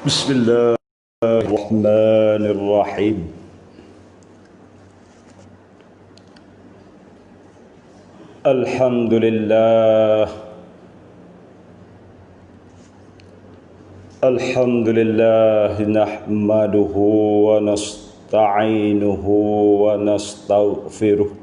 Bismillahirrahmanirrahim. Alhamdulillah. Alhamdulillah nahmaduhu wa nasta'inuhu wa nastaghfiruh.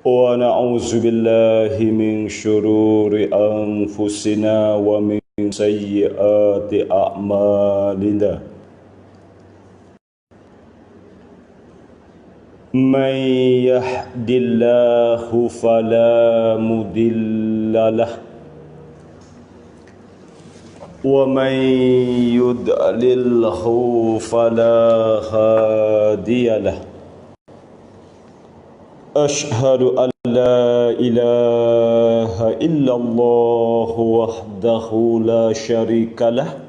Wa na'udzu billahi min syururi anfusina wa min sayyiati a'malina. Man yahdillahu fala mudhillalah wa man yudlilhu fala hadiyalah. Ashhadu an la ilaha illallah wahdahu la syarikalah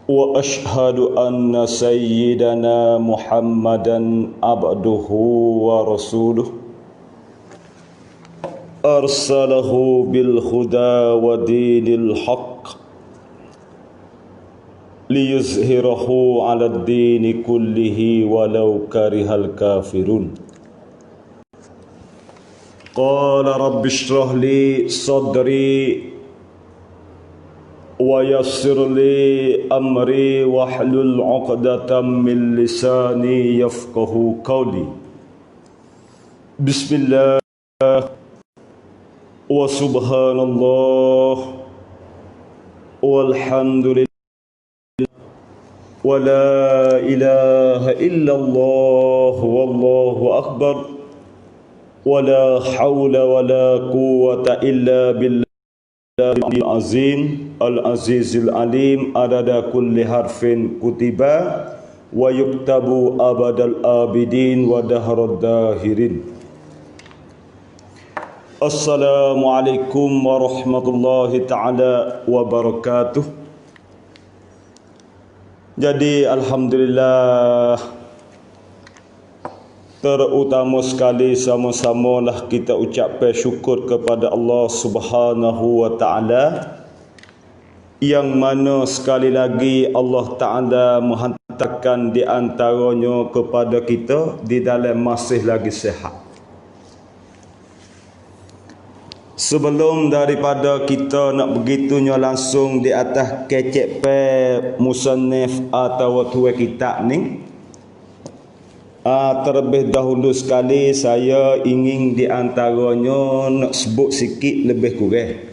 wa ashhadu anna sayyidana Muhammadan abduhu wa rasuluh arsalahu bil huda wa dinil haqq liyuzhirahu 'ala ad-dini kullihi walau karihal kafirun. Qala rabbi shrah li sadri wa yassir li amri wahlul 'uqdatam min lisani yafqahu qawli. Bismillah wa subhanallah walhamdulillah wa la ilaha illallah wallahu akbar wa la hawla wa la quwwata illa billahil azim al-azizil alim adada kulli harfin kutiba wa yuktabu abadal abidin wa dahrad dahirin. Assalamualaikum warahmatullahi ta'ala wabarakatuh. Jadi alhamdulillah, terutama sekali sama-samalah kita ucapkan syukur kepada Allah Subhanahu wa taala, yang mana sekali lagi Allah Taala menghantarkan di antaranya kepada kita di dalam masih lagi sihat. Sebelum daripada kita nak begitunya langsung di atas kecek pe musannif atau tuai kitab ni, terlebih dahulu sekali saya ingin di antaranya nak sebut sikit lebih kurang.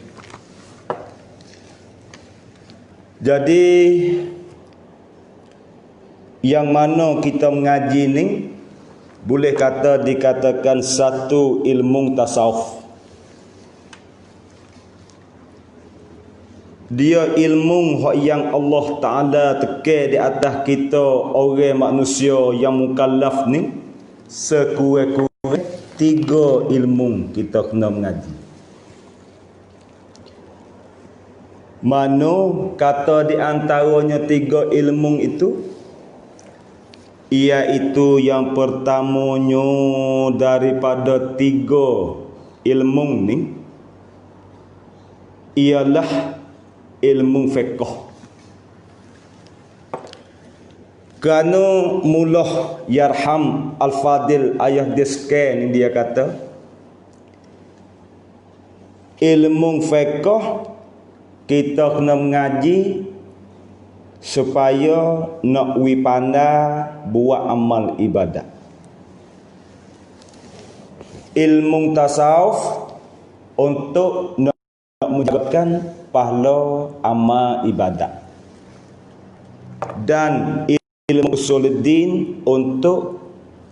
Jadi yang mana kita mengaji ni boleh kata dikatakan satu ilmu tasawuf. Dia ilmu yang Allah Ta'ala teken di atas kita orang manusia yang mukallaf ni, sekurang-kurang 3 ilmu kita kena mengaji. Mana kata di antaranya 3 ilmu itu, iaitu yang pertamanya daripada 3 ilmu ni ialah ilmu fiqh. Kerana mulah yarham al-fadil ayah desken ni dia kata, ilmu fiqh kita kena mengaji supaya nak pandai buat amal ibadat. Ilmu tasawuf untuk nak menjadikan pahala amal ibadat, dan ilmu usuluddin untuk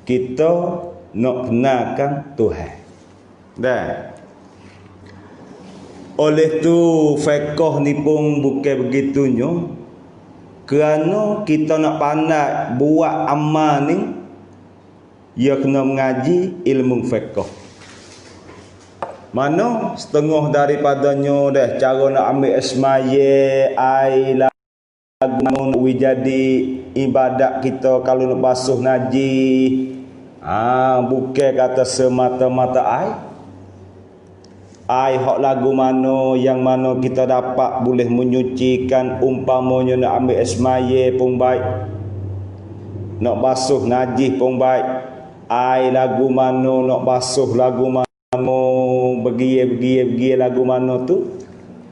kita nak kenalkan Tuhan. Dan oleh tu fiqh ni pun bukan begitunya, kerana kita nak pandai buat amal ni, ia kena mengaji ilmu fiqh. Mana setengah daripadanya dah cara nak ambil ismaya, air, lagu, jadi ibadat kita kalau nak basuh najis, bukan kata semata-mata air. Ai hak lagu mana yang mana kita dapat boleh menyucikan, umpamanya nak ambil esmaye pun baik, nak basuh najis pun baik. Ai lagu mana nak basuh lagu mana, bergi lagu mana tu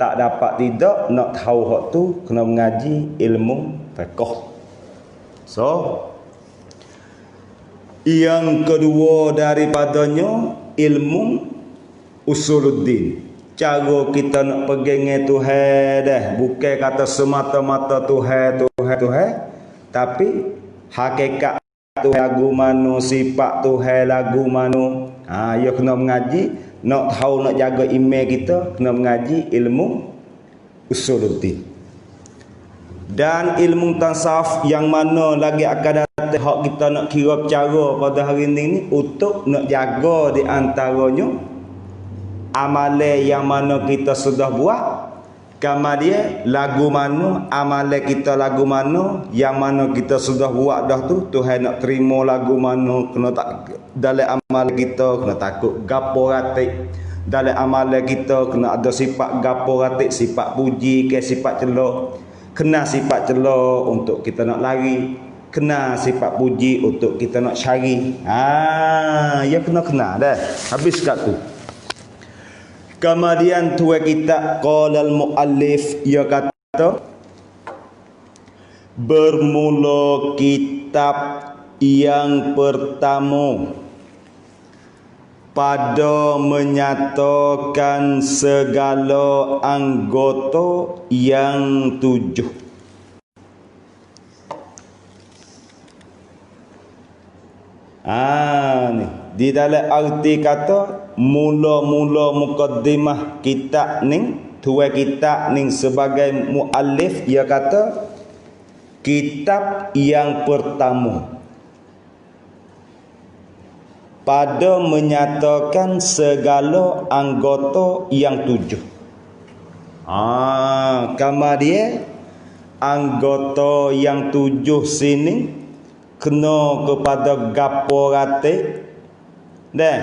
tak dapat tidak. Nak tahu hak tu kena mengaji ilmu fiqh. So yang kedua daripadanya ilmu usuluddin. Cara kita nak pegang Tuhan dah, bukan kata semata-mata Tuhan, tapi hakikat Tuhan lagu mana, sifat Tuhan lagu mana. Ya kena mengaji. Nak tahu nak jaga iman kita, kena mengaji ilmu usuluddin. Dan ilmu tasawuf yang mana lagi akan datang hak kita nak kira cara pada hari ini untuk nak jaga di antaranya amalan yang mana kita sudah buat, kemudian lagu mana, amalan kita lagu mana yang mana kita sudah buat dah tu, Tuhan nak terima lagu mana. Kena tak dalam amalan kita kena takut gapo ratik, dalam amalan kita kena ada sifat gapo ratik, sifat puji ke sifat celah. Kena sifat celah untuk kita nak lari, kena sifat puji untuk kita nak cari. Ya kena dah. Habis kat tu. Kemudian tua kita qalal muallif, ia kata bermula kitab yang pertama pada menyatakan segala anggota yang 7. Ni di dalam arti kata mula-mula mukaddimah kitab ning, tuai kitab ning sebagai muallif, ia kata kitab yang pertama pada menyatakan segala anggota yang 7. Kemudian anggota yang 7 sini kena kepada gapo ratik. Dan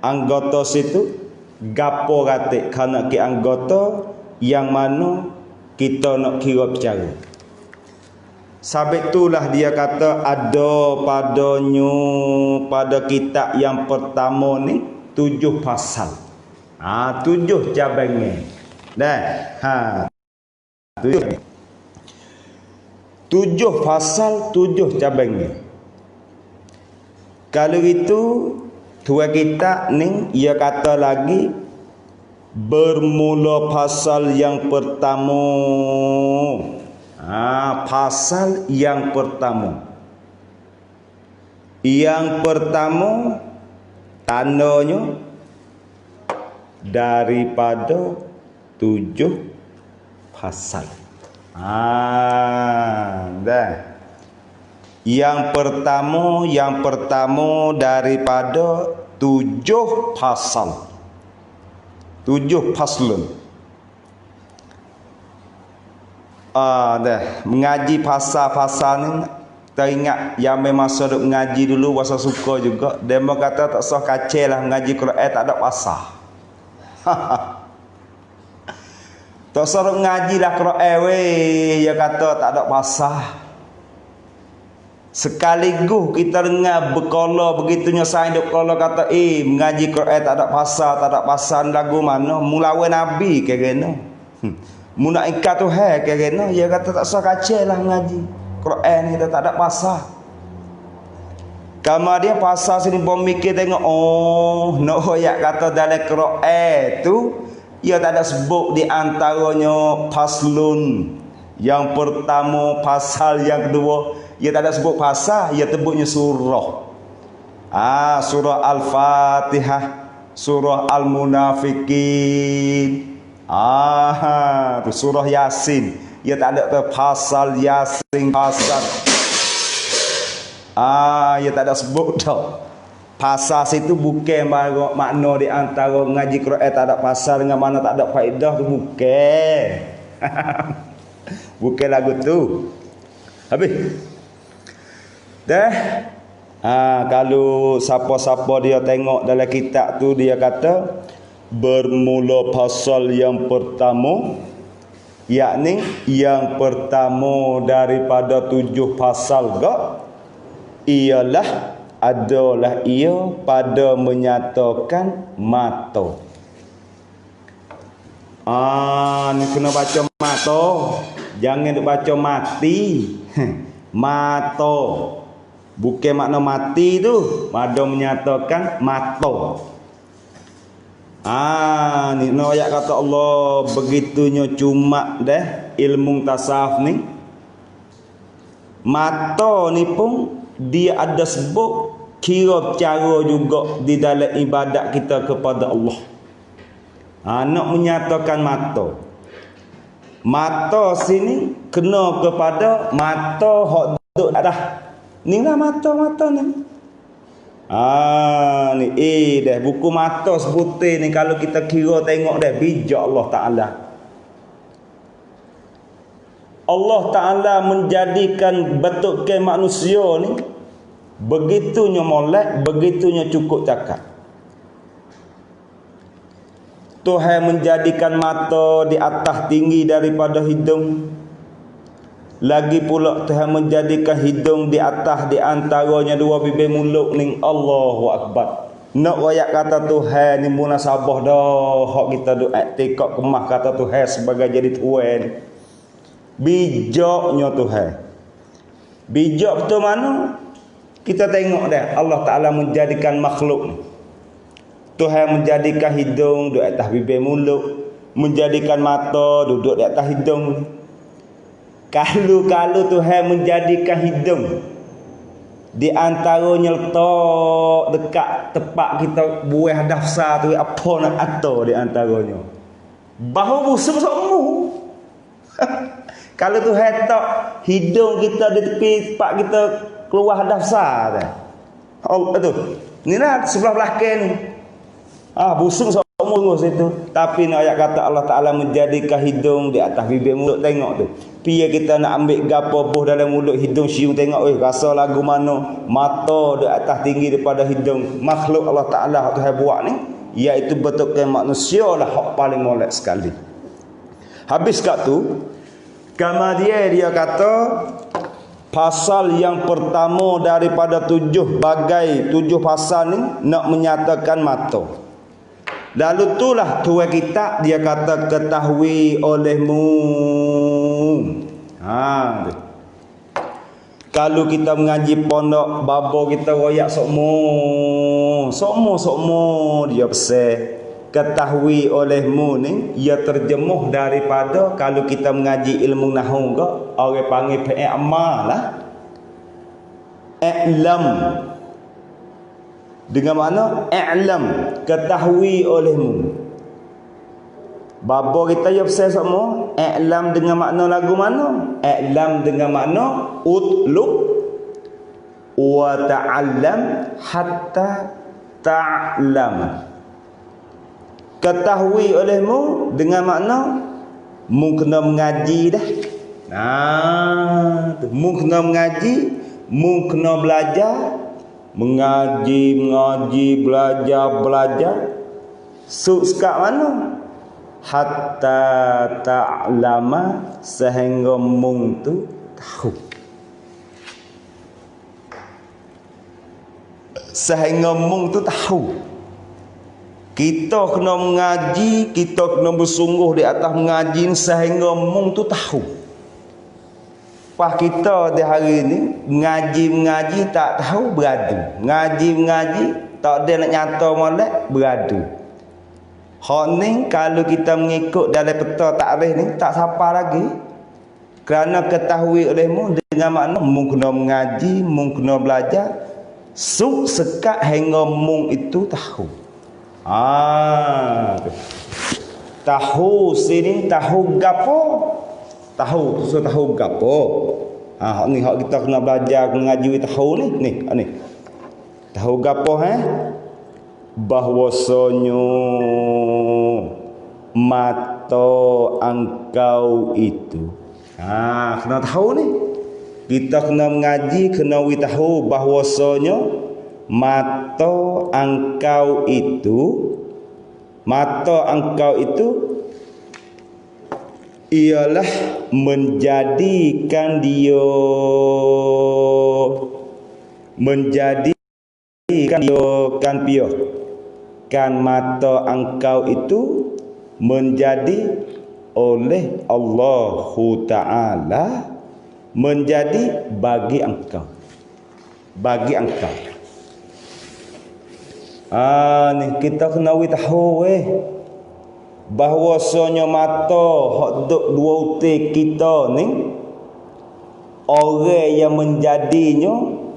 anggota situ gapo ratik, kerana ke anggota yang mana kita nak kira bicara. Sabit itulah dia kata ada padanya pada kitab yang pertama ni 7 pasal. 7 cabangan. Dan 7 pasal 7 cabangan. Kalau itu tua kita ni ia kata lagi bermula pasal yang pertama. Pasal yang pertama. Yang pertama tandanya daripada 7 pasal. Dah. Yang pertama daripada 7 pasal. 7 paslun. Dah. Mengaji pasal-pasal ni, teringat yang memang sudah mengaji dulu, wasa suka juga. Demo kata tak sah kacau lah mengaji Quran tak ada pasal. Tak sah mengaji lah Quran weh, dia kata tak ada pasal. Sekaligus kita dengar berkala begitunya saya duk kala kata mengaji Quran tak ada pasal lagu mana mulawan nabi ke geno. Mu nak ikat Tuhan ke geno, dia kata tak sah kacau lah mengaji Quran ni tak ada pasal. Kamar dia pasal sini bom mikir tengok ayat kata dalam Quran tu ia tak ada sebut di antaranya paslun. Yang pertama, pasal yang kedua, ia tak ada sebut pasal, ia sebutnya surah. Surah Al-Fatihah, surah Al-Munafikin, surah Yasin. Ia tak ada pasal Yasin, pasal. Ia tak ada sebut dah. Pasal situ bukan makna di antara ngaji Quran tak ada pasal dengan mana tak ada faedah tu bukan. Bukan lagu tu. Habis. Dah. Kalau siapa-siapa dia tengok dalam kitab tu dia kata bermula pasal yang pertama, yakni yang pertama daripada 7 pasal ialah adalah ia pada menyatakan mata. Ni kena baca mata, jangan duk baca mati. Mata, bukan makna mati tu, pada menyatakan mata. Ni no ayat kata Allah begitunya cuma dah ilmu tasawuf ni. Mata ni pun dia ada sebab kira cara juga di dalam ibadat kita kepada Allah. Nak menyatakan mata. Mata sini kena kepada mata hak duduk atas. Ni lah mata-mata ni. Ni dah buku mata sebutir ni kalau kita kira tengok dah bijak Allah Ta'ala. Allah Ta'ala menjadikan bentukkan manusia ni begitunya molek, begitunya cukup cakap. Tuhan menjadikan mata di atas tinggi daripada hidung. Lagi pula Tuhan menjadikan hidung di atas di antaranya dua bibir mulut ni. Allahu Akbar. Nak ayat kata Tuhan ni munasabah dah. Hak kita duk iktikad kemah kata Tuhan sebagai jadi Tuhan. Bijaknya Tuhan. Bijak betul mana? Kita tengok dah Allah Ta'ala menjadikan makhluk ni. Tuhan menjadikan hidung duduk atas bibir mulut, menjadikan mata duduk di atas hidung. Kalau Tuhan menjadikan hidung di antaranya letak dekat tepat kita buah dafsa tu, apa nak atur di antaranya? Bahu busuk semua. Kalau Tuhan tak hidung kita di tepi tempat kita keluar dafsa tu. Oh betul. Ni lah sebelah belakang ni. Busung semua situ. Tapi nak ayat kata Allah Ta'ala menjadikan hidung di atas bibir mulut. Tengok tu. Pia kita nak ambil gapo buh dalam mulut hidung siung tengok. Rasa lagu mana. Mata di atas tinggi daripada hidung. Makhluk Allah Ta'ala Tuhan buat ni. Iaitu betulkan manusia lah hak paling molek sekali. Habis kat tu. Kemudian dia kata. Pasal yang pertama daripada 7 pasal ni. Nak menyatakan mata. Lalu itulah tuan kita dia kata ketahui olehmu. Kalau kita mengaji pondok babo kita royak sokmo dia pesan ketahui olehmu ni ia terjemuh daripada kalau kita mengaji ilmu nahwu ke orang panggil fi'il lah. I'lam dengan makna i'lam ketahui olehmu. Babo kita ya pesan semua i'lam dengan makna lagu mana? I'lam dengan makna utlub wa ta'allam hatta ta'lam. Ketahui olehmu dengan makna mu kena mengaji dah. Mu kena mengaji, mu kena belajar. Mengaji, belajar. Sekat mana? Hatta ta'lama sehingga mung tu tahu. Sehingga mung tu tahu. Kita kena mengaji, kita kena bersungguh di atas mengaji sehingga mung tu tahu. Pas kita di hari ni mengaji tak tahu beradu. Mengaji tak ada nak nyata molek beradu. Hak ni kalau kita mengikut dalam peta takrif ni tak siapa lagi. Kerana ketahui olehmu dengan makna mung kena mengaji, mung kena belajar sekat hingga mung itu tahu. Tahu sini tahu gapo? Tahu gapo? Hak ni hak kita kena belajar mengaji tahu ni. Tahu gapo bahwasanya mata engkau itu. Kena tahu ni. Kita kena mengaji, kena tahu bahwasanya mata engkau itu Mata engkau itu ialah menjadikan dia kan piyo. Kan mata engkau itu menjadi oleh Allahu Ta'ala menjadi bagi engkau. Ni kita kena tahu bahwasanya mata hak duk dua utik kita ni, orang yang menjadinya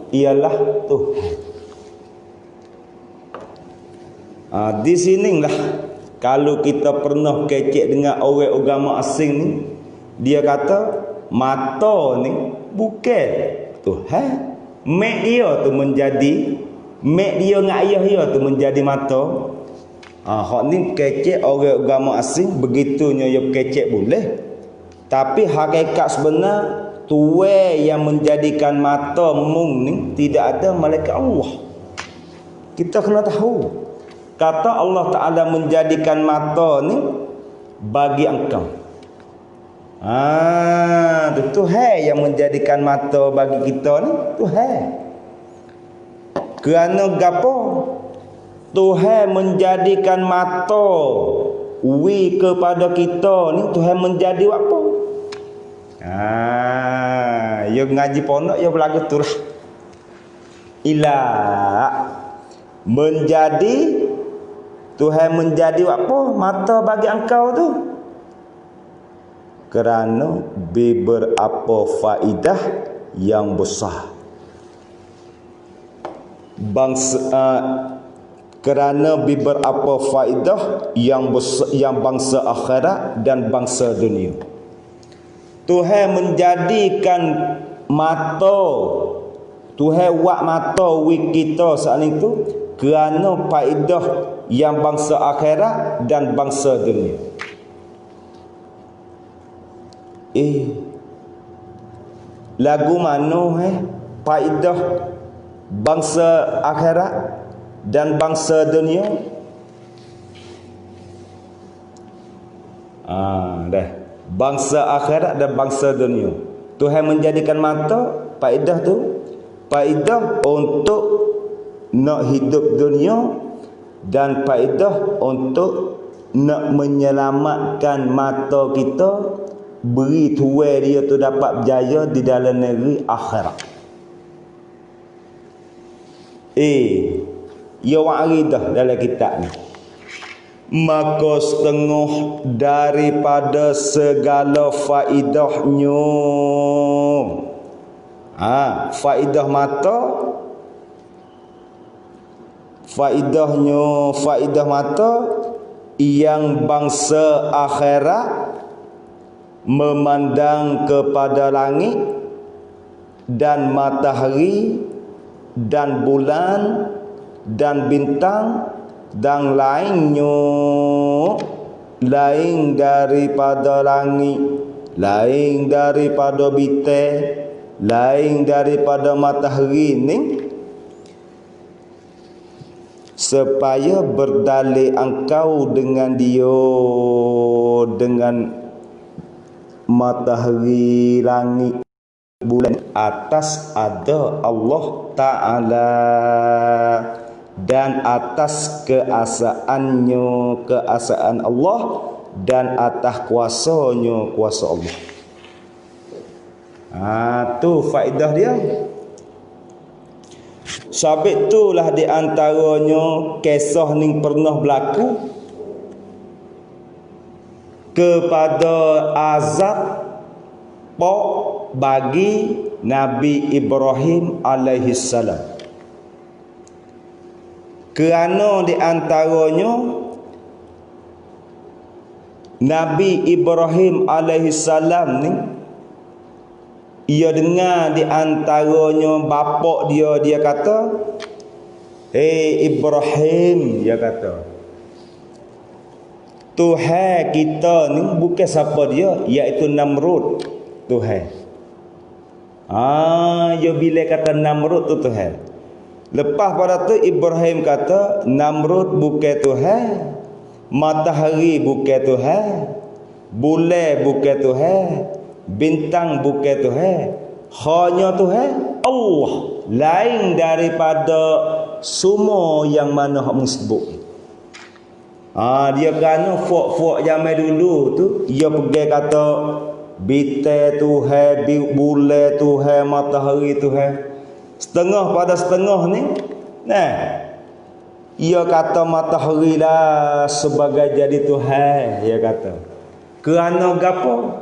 ialah Tuhan. Di sinilah kalau kita pernah kecek dengan orang agama asing ni, dia kata mata ni bukan Tuhan. Mek dia tu menjadi, mek dia dengan ayah dia tu menjadi mata. Hak ni kecek orang agama asing, begitunya dia kecek boleh. Tapi hakikat sebenar Tuhan yang menjadikan mata mung ni tidak ada malaikat Allah. Kita kena tahu. Kata Allah Ta'ala menjadikan mata ni bagi engkau. Tuhan yang menjadikan mata bagi kita ni, Tuhan. Kerana gapo? Tuhan menjadikan mata kepada kita ni, Tuhan menjadi apa? Ya ngaji pondok ya berlagu tu lah. Ilah menjadi Tuhan menjadi apa? Mata bagi engkau tu. Kerana beberapa faedah yang besar. Kerana beberapa faedah yang besar, yang bangsa akhirat dan bangsa dunia. Tuhan menjadikan mata, Tuhan buat mata kita saat itu kerana faedah yang bangsa akhirat dan bangsa dunia. Lagu mana faedah bangsa akhirat dan bangsa dunia? Dah. Bangsa akhirat dan bangsa dunia. Tuhan menjadikan mata, faedah tu, faedah untuk nak hidup dunia dan faedah untuk nak menyelamatkan mata kita, beri tuai dia tu dapat berjaya di dalam negeri akhirat. Ya wa'aridah dalam kitab ni. Maka setengah daripada segala faedahnya, faedah mata, faedah mata yang bangsa akhirat memandang kepada langit dan matahari dan bulan dan bintang dan lainnya, lain daripada langit, lain daripada bintang, lain daripada matahari ni, supaya berdalil engkau dengan dia, dengan matahari, langit, bulan, atas ada Allah Ta'ala dan atas keasaannya, keasaan Allah, dan atas kuasanya, kuasa Allah. Tu faedah dia. Sabit itulah di antaranya kisah ni pernah berlaku kepada azab bagi Nabi Ibrahim alaihi salam. Kerana di antaranya Nabi Ibrahim alaihi salam ni, ia dengar di antaranya bapak dia kata, Ibrahim, dia kata, Tuhan kita ni bukan siapa dia, iaitu Namrud, Tuhan. Dia bila kata Namrud tu Tuhan. Lepas pada tu Ibrahim kata Namrud bukan Tuhan, Matahari bukan Tuhan, bulan bukan Tuhan, bintang bukan Tuhan. Hanya Tuhan Allah, lain daripada semua yang mana hak sebut. Dia kerana fok-fok zaman dulu tu dia pergi kata bintang Tuhan, bulan Tuhan, matahari Tuhan. Setengah pada setengah ni, nah, ia kata matahari lah sebagai jadi Tuhan, dia kata. Kerana gapo?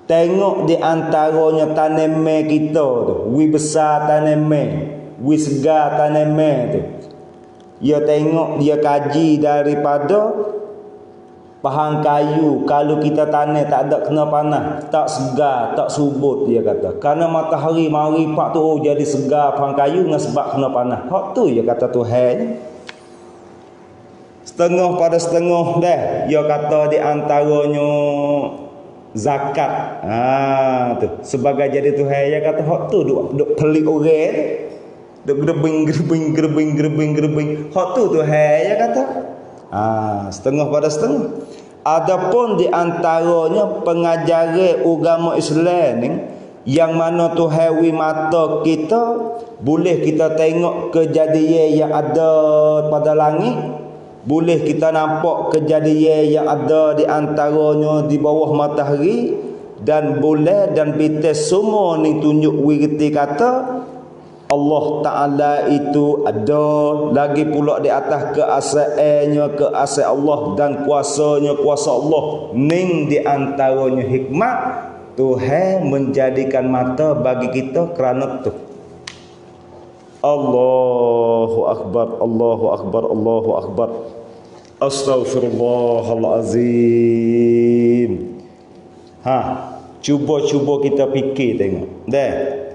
Tengok di antaranya tanaman kita tu, wi besar tanaman, wi segar tanaman tu. Dia tengok, dia kaji daripada bahan kayu. Kalau kita tanam tak ada kena panas, tak segar, tak subut, dia kata. Karena matahari mari pak tu jadi segar bahan kayu dengan sebab kena panas. Hak tu dia kata Tuhan. Setengah pada setengah dah. Dia kata di antaranya zakat. Tu sebagai jadi Tuhan. Dia kata hak tu duk pelik orang. Duk gerbing. Hak tu Tuhan dia kata. Setengah pada setengah. Adapun di antaranya pengajaran agama Islam ni yang mana Tuhan wi mata kita, boleh kita tengok kejadian yang ada pada langit, boleh kita nampak kejadian yang ada di antaranya di bawah matahari dan bulan dan bintang. Semua ni tunjuk wi reti kata Allah Ta'ala itu ada, lagi pula di atas keasaannya, keasaan Allah dan kuasanya, kuasa Allah. Ning di antaranya hikmah Tuhan menjadikan mata bagi kita kerana tu. Allahu Akbar, Allahu Akbar, Allahu Akbar. Astaghfirullahalazim. Cuba kita fikir tengok. Dah.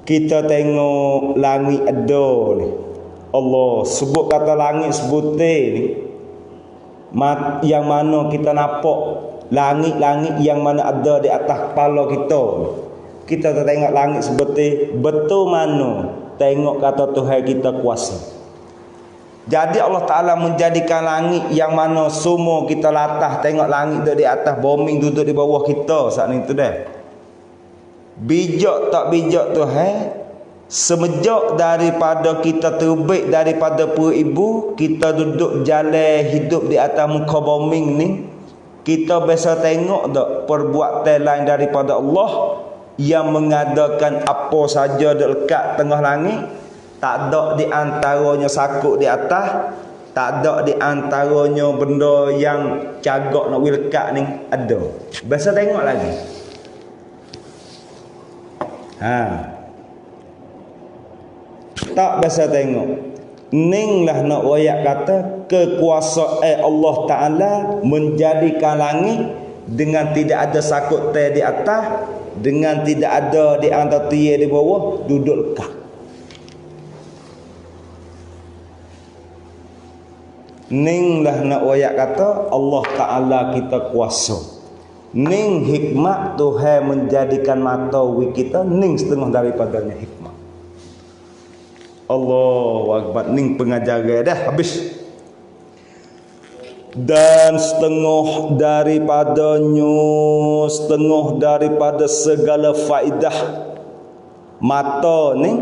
Kita tengok langit ada ni. Allah sebut kata langit sebutir ni. Yang mana kita nampak langit-langit yang mana ada di atas kepala kita. Kita tengok langit sebutir, betul mana tengok kata Tuhan kita kuasa. Jadi Allah Ta'ala menjadikan langit yang mana semua kita latah tengok langit tu di atas, bumi duduk di bawah kita saat ni tu dah. Bijak tak bijak Tuhan, semenjak daripada kita terbit daripada perut ibu, kita duduk jalan hidup di atas muka bumi ni, kita biasa tengok tak perbuatan lain daripada Allah yang mengadakan apa saja dekat tengah langit. Tak ada di antaranya sakut di atas, tak ada di antaranya benda yang cagak nak lekat ni ada. Biasa tengok lagi. Tak biasa tengok. Ning lah nak wayak kata kekuasaan Allah Ta'ala menjadikan langit dengan tidak ada sakut teh di atas, dengan tidak ada di antara tiang di bawah, duduk lekat. Ning lah nak wayak kata Allah Ta'ala kita kuasa. Ning hikmat Tuhan menjadikan mata kita, ning setengah daripadanya hikmat. Allahu Akbar. Ning pengajaran dah habis. Dan setengah daripada segala faedah mata ni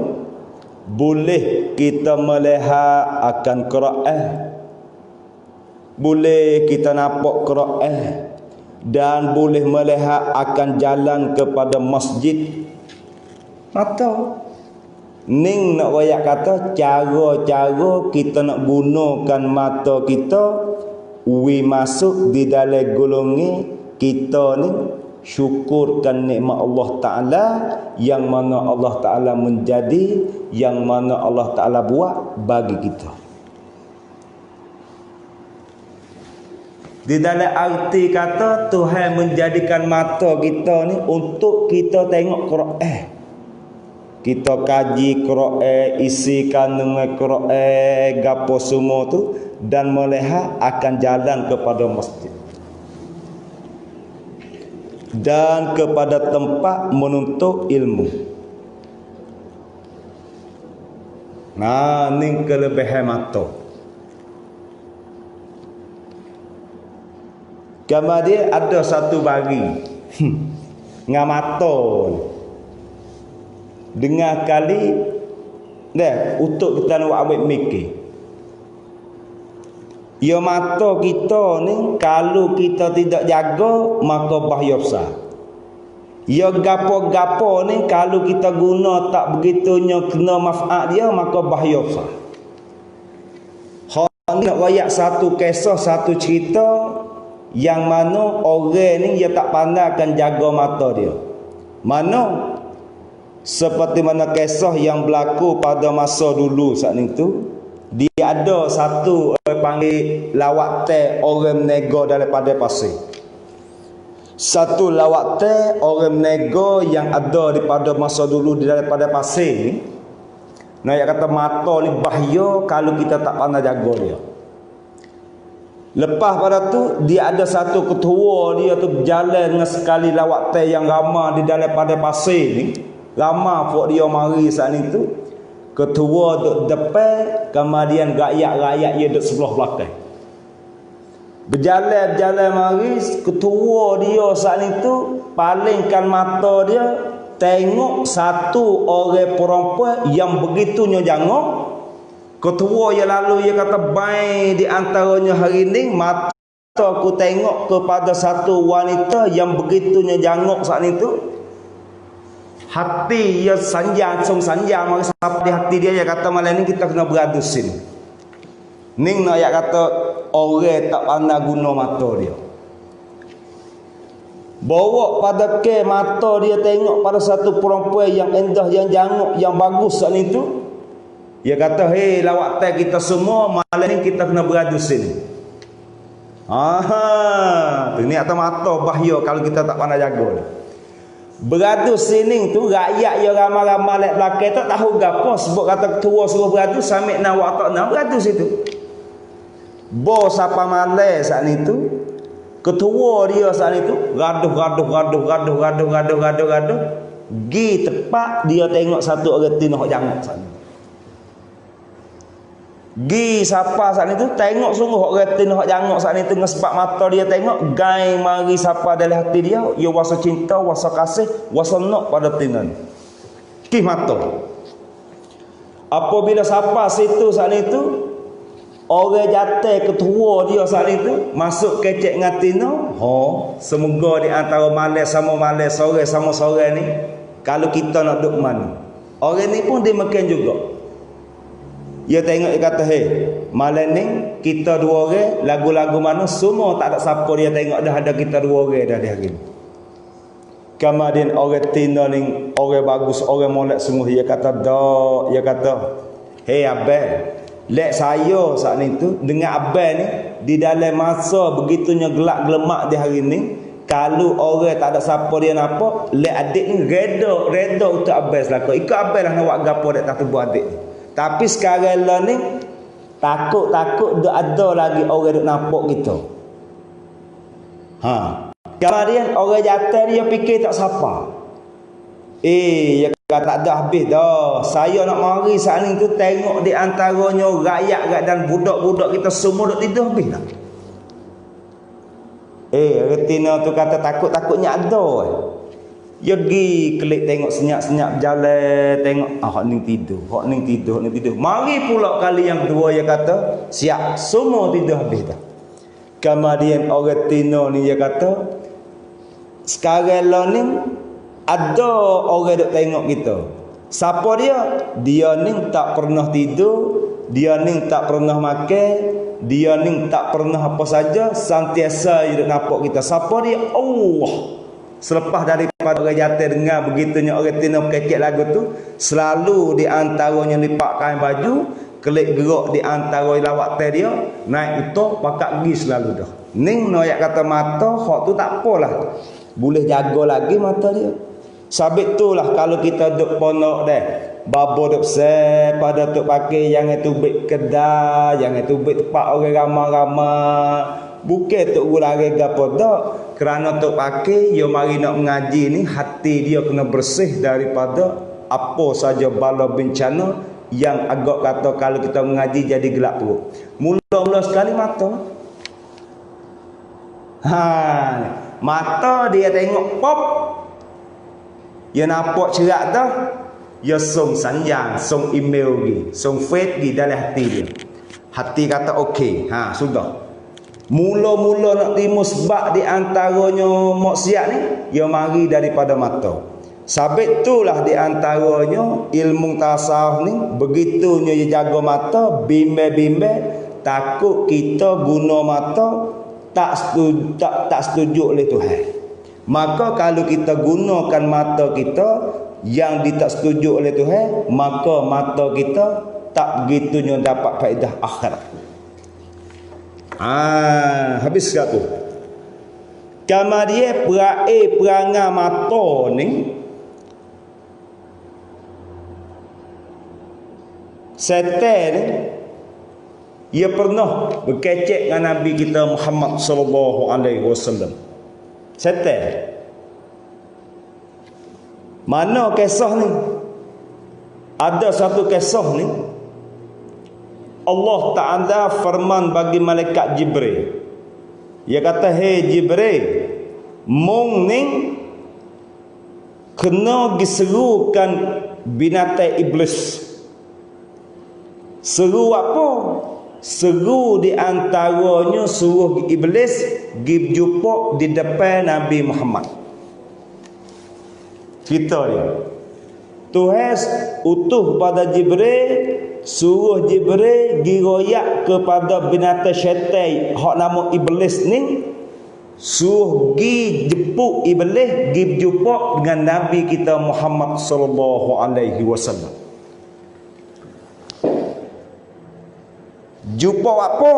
boleh kita melihat akan Quran, boleh kita nampak Quran, dan boleh melihat akan jalan kepada masjid. Mata ning nak wayak kata cara-cara kita nak gunakan mata kita wi masuk di dalam golongan kita ni syukurkan nikmat Allah Ta'ala yang mana Allah Ta'ala menjadi, yang mana Allah Ta'ala buat bagi kita. Di dalam arti kata Tuhan menjadikan mata kita ni untuk kita tengok Quran. Kita kaji Quran, isi kandungan Quran, gapo semua tu, dan melihat akan jalan kepada masjid dan kepada tempat menuntut ilmu. Nah, ni kelebihan mata. Gambar dia ada satu bagi dengan mata dengar kali dah untuk kita nak ambil mikir. Ya mata kita ni kalau kita tidak jaga maka bahaya besar. Ya gapo-gapo ni kalau kita guna tak begitunya kena manfaat dia maka bahaya besar. Hak nak royak satu kisah, satu cerita yang mana orang ni dia tak pandai akan jaga mata dia. Mana seperti mana kisah yang berlaku pada masa dulu saat itu, dia ada satu orang panggil lawak teh orang menega daripada pasir. Satu lawak teh orang menega yang ada daripada masa dulu daripada pasir ni. Nah, yang kata mata ni bahaya kalau kita tak pandai jaga dia. Lepas pada tu dia ada satu ketua dia tu berjalan dengan sekali lawak teh yang ramai di daripada pasir ni. Ramai pok dia mari saat itu. Ketua duduk depan, kemudian rakyat-rakyat dia duduk sebelah belakang. Berjalan-jalan mari, ketua dia saat itu palingkan mata dia tengok satu orang perempuan yang begitunya jangok. Ketua yang lalu dia kata baik di antaranya hari ini mata aku tengok kepada satu wanita yang begitunya jangok saat itu. Hati dia sanjang mari sampai di hati dia kata malam ni kita kena beradu sini. Ning nak kata orang tak pandai guna mata dia. Bawa pada ke mata dia tengok pada satu perempuan yang indah, yang jangok, yang bagus saat itu. Dia kata, "Hei lawak teh kita semua malam ni kita kena beradu sini." Tu ni atas mata bahaya kalau kita tak pandai jaga. Beradu sini tu rakyat yang ramai-ramai lek belakang tak tahu gapo sebab kata ketua suruh beradu samik nak awak tak nak beradu situ. Bos apa malai saat itu ketua dia saat itu gaduh gi tepat dia tengok satu orang tino hok jangok saat itu. Gi siapa saat itu tengok sungguh hok retin hok jangok saat itu ngespak mata dia tengok gai mari siapa dalam hati dia ia wasa cinta wasa kasih wasa nak pada tinan ki mata. Apabila siapa situ saat itu orang jatuh ketua dia saat itu masuk kecek dengan tina, semoga di antara malas sama malas sore sama sore ni kalau kita nak duduk mana orang ni pun dia makan juga. Dia tengok dia kata, "Hei, malam ni kita dua orang lagu-lagu mana semua tak ada siapa dia tengok dah ada kita dua orang dah di hari ni." Kemudian orang tina ni orang bagus, orang molek semua dia kata, "Dak," dia kata, "Hei abang, lek saya saat ni tu dengan abang ni di dalam masa begitunya gelap gelemak di hari ni, kalau orang tak ada siapa dia nampak, lek adik ni reda untuk abang selaka. Ikut abang lah nak buat gapo dak tak buat adik ni. Tapi sekarang lah ni takut dak ada lagi orang duk nampak kita." Kemudian orang jatuh dia fikir tak siapa. Ya tak ada habis dah. Saya nak mari saat ni tu tengok di antaranya rakyat dan budak-budak kita semua duk tidur habis dah. Retina tu kata takut-takutnya ada. Dia pergi klik tengok senyap-senyap berjalan, tengok hak ni tidur. Mari pula kali yang kedua dia kata, siap, semua tidur habis dah. Kemudian orang Tino ni dia kata, sekarang lah ni ada orang duk tengok kita. Siapa dia? Dia ni tak pernah tidur, dia ni tak pernah makan, dia ni tak pernah apa saja, sentiasa dia duk nampak kita. Siapa dia? Allah. Selepas daripada orang jatuh dengar begitunya orang Tino kecek lagu tu, selalu di antaranya lipat kain baju, kelik gerak di antara lawak teh dia, naik utuh pakak gi selalu dah. Ning noyak kata mata hak tu tak apalah. Boleh jaga lagi mata dia. Sabit tu lah kalau kita duk ponok dah. Babo duk pada tuk pakai jangan tubik kedai, jangan tubik tempat orang ramai-ramai. Bukan tuk gulare gapo dak, kerana tuk pakai yo mari nak mengaji ni hati dia kena bersih daripada apa saja bala bencana yang agak kata kalau kita mengaji jadi gelap perut. Mula-mula sekali mata. Mata dia tengok pop, dia nampak cerak dah, dia song sanjang, song email gi, song face gi dalam hati dia. Hati kata okey, sudah. Mula-mula nak timbul sebab di antaranya maksiat ni, dia mari daripada mata. Sabit itulah di antaranya ilmu tasawuf ni, begitunya dia jaga mata, bimbang-bimbang, takut kita guna mata tak setuju oleh Tuhan. Maka kalau kita gunakan mata kita yang tak setuju oleh Tuhan, maka mata kita tak begitunya dapat faedah akhirat. Habis satu. Kemudian perangai mata ni setan ni, ia pernah berkecek dengan Nabi kita Muhammad sallallahu alaihi wasallam. Setan. Mana kisah ni? Ada satu kisah ni, Allah Ta'ala firman bagi malaikat Jibril. Dia kata, "Hei Jibril, mung ni kena diserukan binatang iblis." Seru apa? Seru di antaranya suruh iblis pergi jumpa di depan Nabi Muhammad. Cerita dia, Tuhan utuh pada Jibril, suruh Jibril giroyak kepada binatang syaitan hak nama iblis ni, suruh gi jemput iblis gi jumpa dengan Nabi kita Muhammad sallallahu alaihi wasallam. Jumpa apa?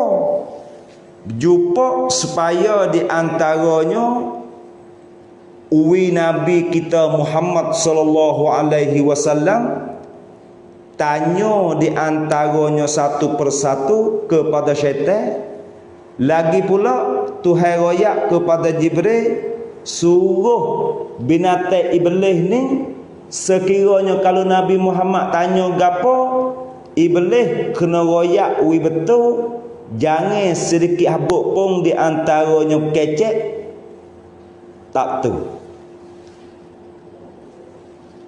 Jumpa supaya di antaranya uwi Nabi kita Muhammad sallallahu alaihi wasallam tanya di antaranya satu persatu kepada syaitan. Lagi pula Tuhan royak kepada Jibril, suruh binatang iblis ni, sekiranya kalau Nabi Muhammad tanya gapo, iblis kena royak uwi betul, jangan sedikit habuk pun di antaranya kecek tak tu.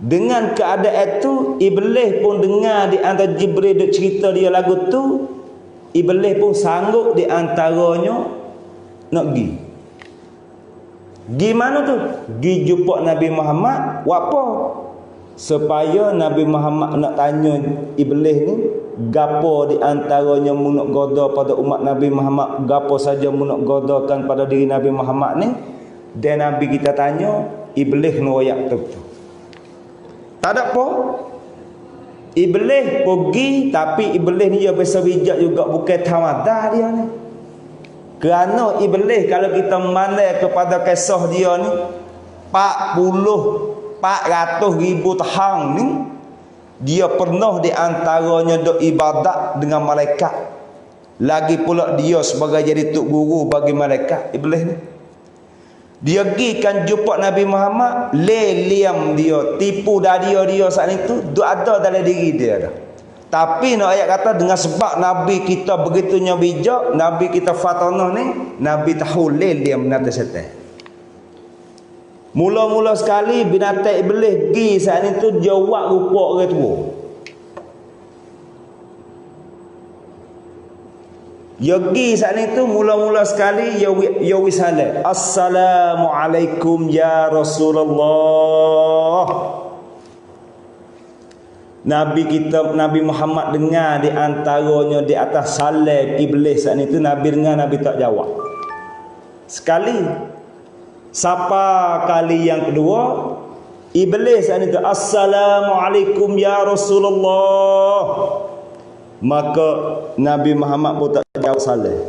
Dengan keadaan itu, iblis pun dengar di antara Jibril duk cerita dia lagu tu, iblis pun sanggup di antaranya nak pergi. Gimana tu? Gi jumpa Nabi Muhammad, buat apa? Supaya Nabi Muhammad nak tanya iblis ni, gapo di antaranya mu nak goda pada umat Nabi Muhammad, gapo saja mu nak godakan pada diri Nabi Muhammad ni. Dan Nabi kita tanya, iblis ngoyak tu. Tak ada apa. Iblis pergi, tapi iblis ni dia biasa bijak juga, bukan tamadah dia ni. Kerana iblis kalau kita memandai kepada kisah dia ni, 400,000 tahun ni, dia pernah di antaranya duk ibadat dengan malaikat. Lagi pula dia sebagai jadi tok guru bagi malaikat, iblis ni. Dia pergi kan jumpa Nabi Muhammad, leliam dia, tipu daya dia saat itu duk ada dalam diri dia dah. Tapi nak ayat kata dengan sebab Nabi kita begitunya bijak, Nabi kita fatanah ni, Nabi tahu leliam binatang syaitan. Mula-mula sekali binatang iblis pergi saat itu jawab rupa orang tua. Ya pergi saat itu mula-mula sekali ya wisalah. Assalamualaikum ya Rasulullah. Nabi kita, Nabi Muhammad dengar di antaranya di atas salam iblis saat itu, Nabi dengar, Nabi tak jawab. Sekali. Siapa kali yang kedua, iblis saat itu, Assalamualaikum ya Rasulullah. Maka Nabi Muhammad pun tak jawab salam.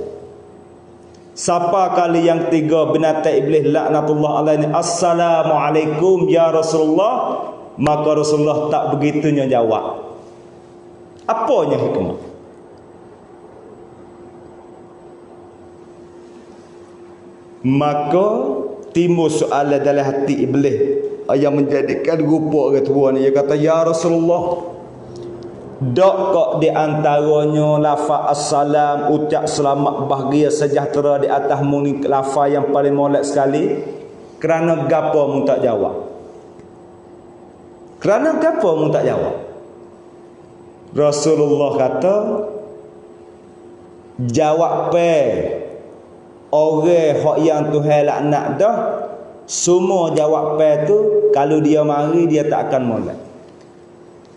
Siapa kali yang ketiga, binatang iblis laknatullah alaihi, Assalamualaikum ya Rasulullah. Maka Rasulullah tak begitunya jawab. Apanya hikmah? Maka timbul soalan dalam hati iblis yang menjadikan rupa orang tua ni. Dia kata, ya Rasulullah, Dok kok di antaranya lafaz assalam, ucap selamat bahagia sejahtera di atas muni lafaz yang paling molek sekali. Kerana gapo mu tak jawab? Kerana gapo mu tak jawab? Rasulullah kata, jawab pe orang hak yang Tuhan laknat dah, semua jawab pe tu kalau dia mari dia tak akan molek.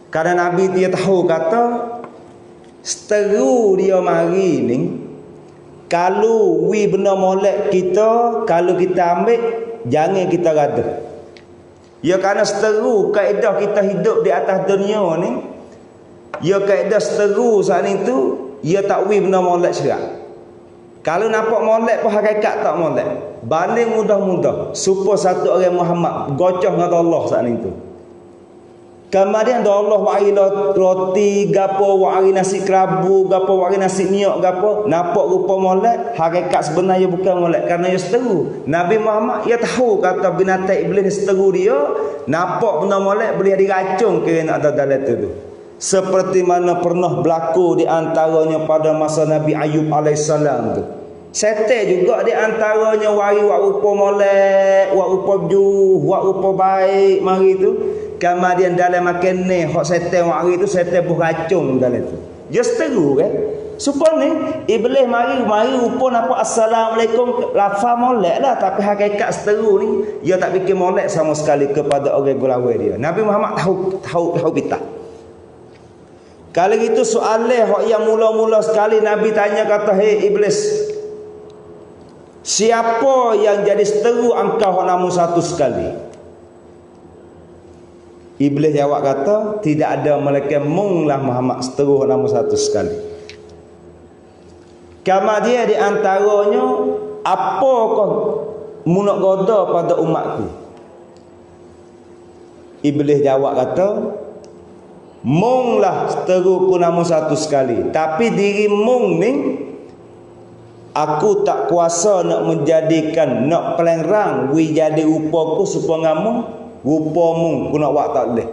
Karena Nabi dia tahu kata seteru dia mari ni, kalau we benda molek kita, kalau kita ambil jangan kita rada. Ya kerana seteru kaedah kita hidup di atas dunia ni, ya kaedah seteru saat itu, ya tak we benda molek serak. Kalau nampak molek pun hakikat tak molek. Banding mudah-mudah supaya satu orang Muhammad gocoh dengan Allah saat itu. Kemudian Allah wari roti gapo, wari nasi kerabu gapo, wari nasi miok gapo, nampak rupa molek, hakikat sebenarnya bukan molek kerana ia seteru. Nabi Muhammad ia tahu kata binatang iblis seteru dia, nampak benda molek boleh diracun kerana ada dalam itu. Seperti mana pernah berlaku di antaranya pada masa Nabi Ayub alaihissalam tu. Setan juga di antaranya wari wak rupa molek, wak rupa juh, wak rupa baik mari tu. Kemudian dalam makan ni hak setan wari tu setan beracun dalam tu. Dia seteru kan. Supaya ni iblis mari rupa nampak assalamualaikum lafaz molek lah, tapi hakikat seteru ni dia tak fikir molek sama sekali kepada orang gulawai dia. Nabi Muhammad tahu pita. Kalau gitu soalan hak yang mula-mula sekali Nabi tanya kata, "Hei iblis, siapa yang jadi seteru engkau hak namun satu sekali?" Iblis jawab kata, tidak ada malaikat munglah Muhammad seteru namun satu sekali. Kemudian di antaranya, apakah munak goda pada umatku? Iblis jawab kata, munglah seteru ku namun satu sekali. Tapi diri mung ni, aku tak kuasa nak menjadikan, nak pelerang wi jadi rupaku supaya ngamu. Rupa mung ku nak buat tak boleh,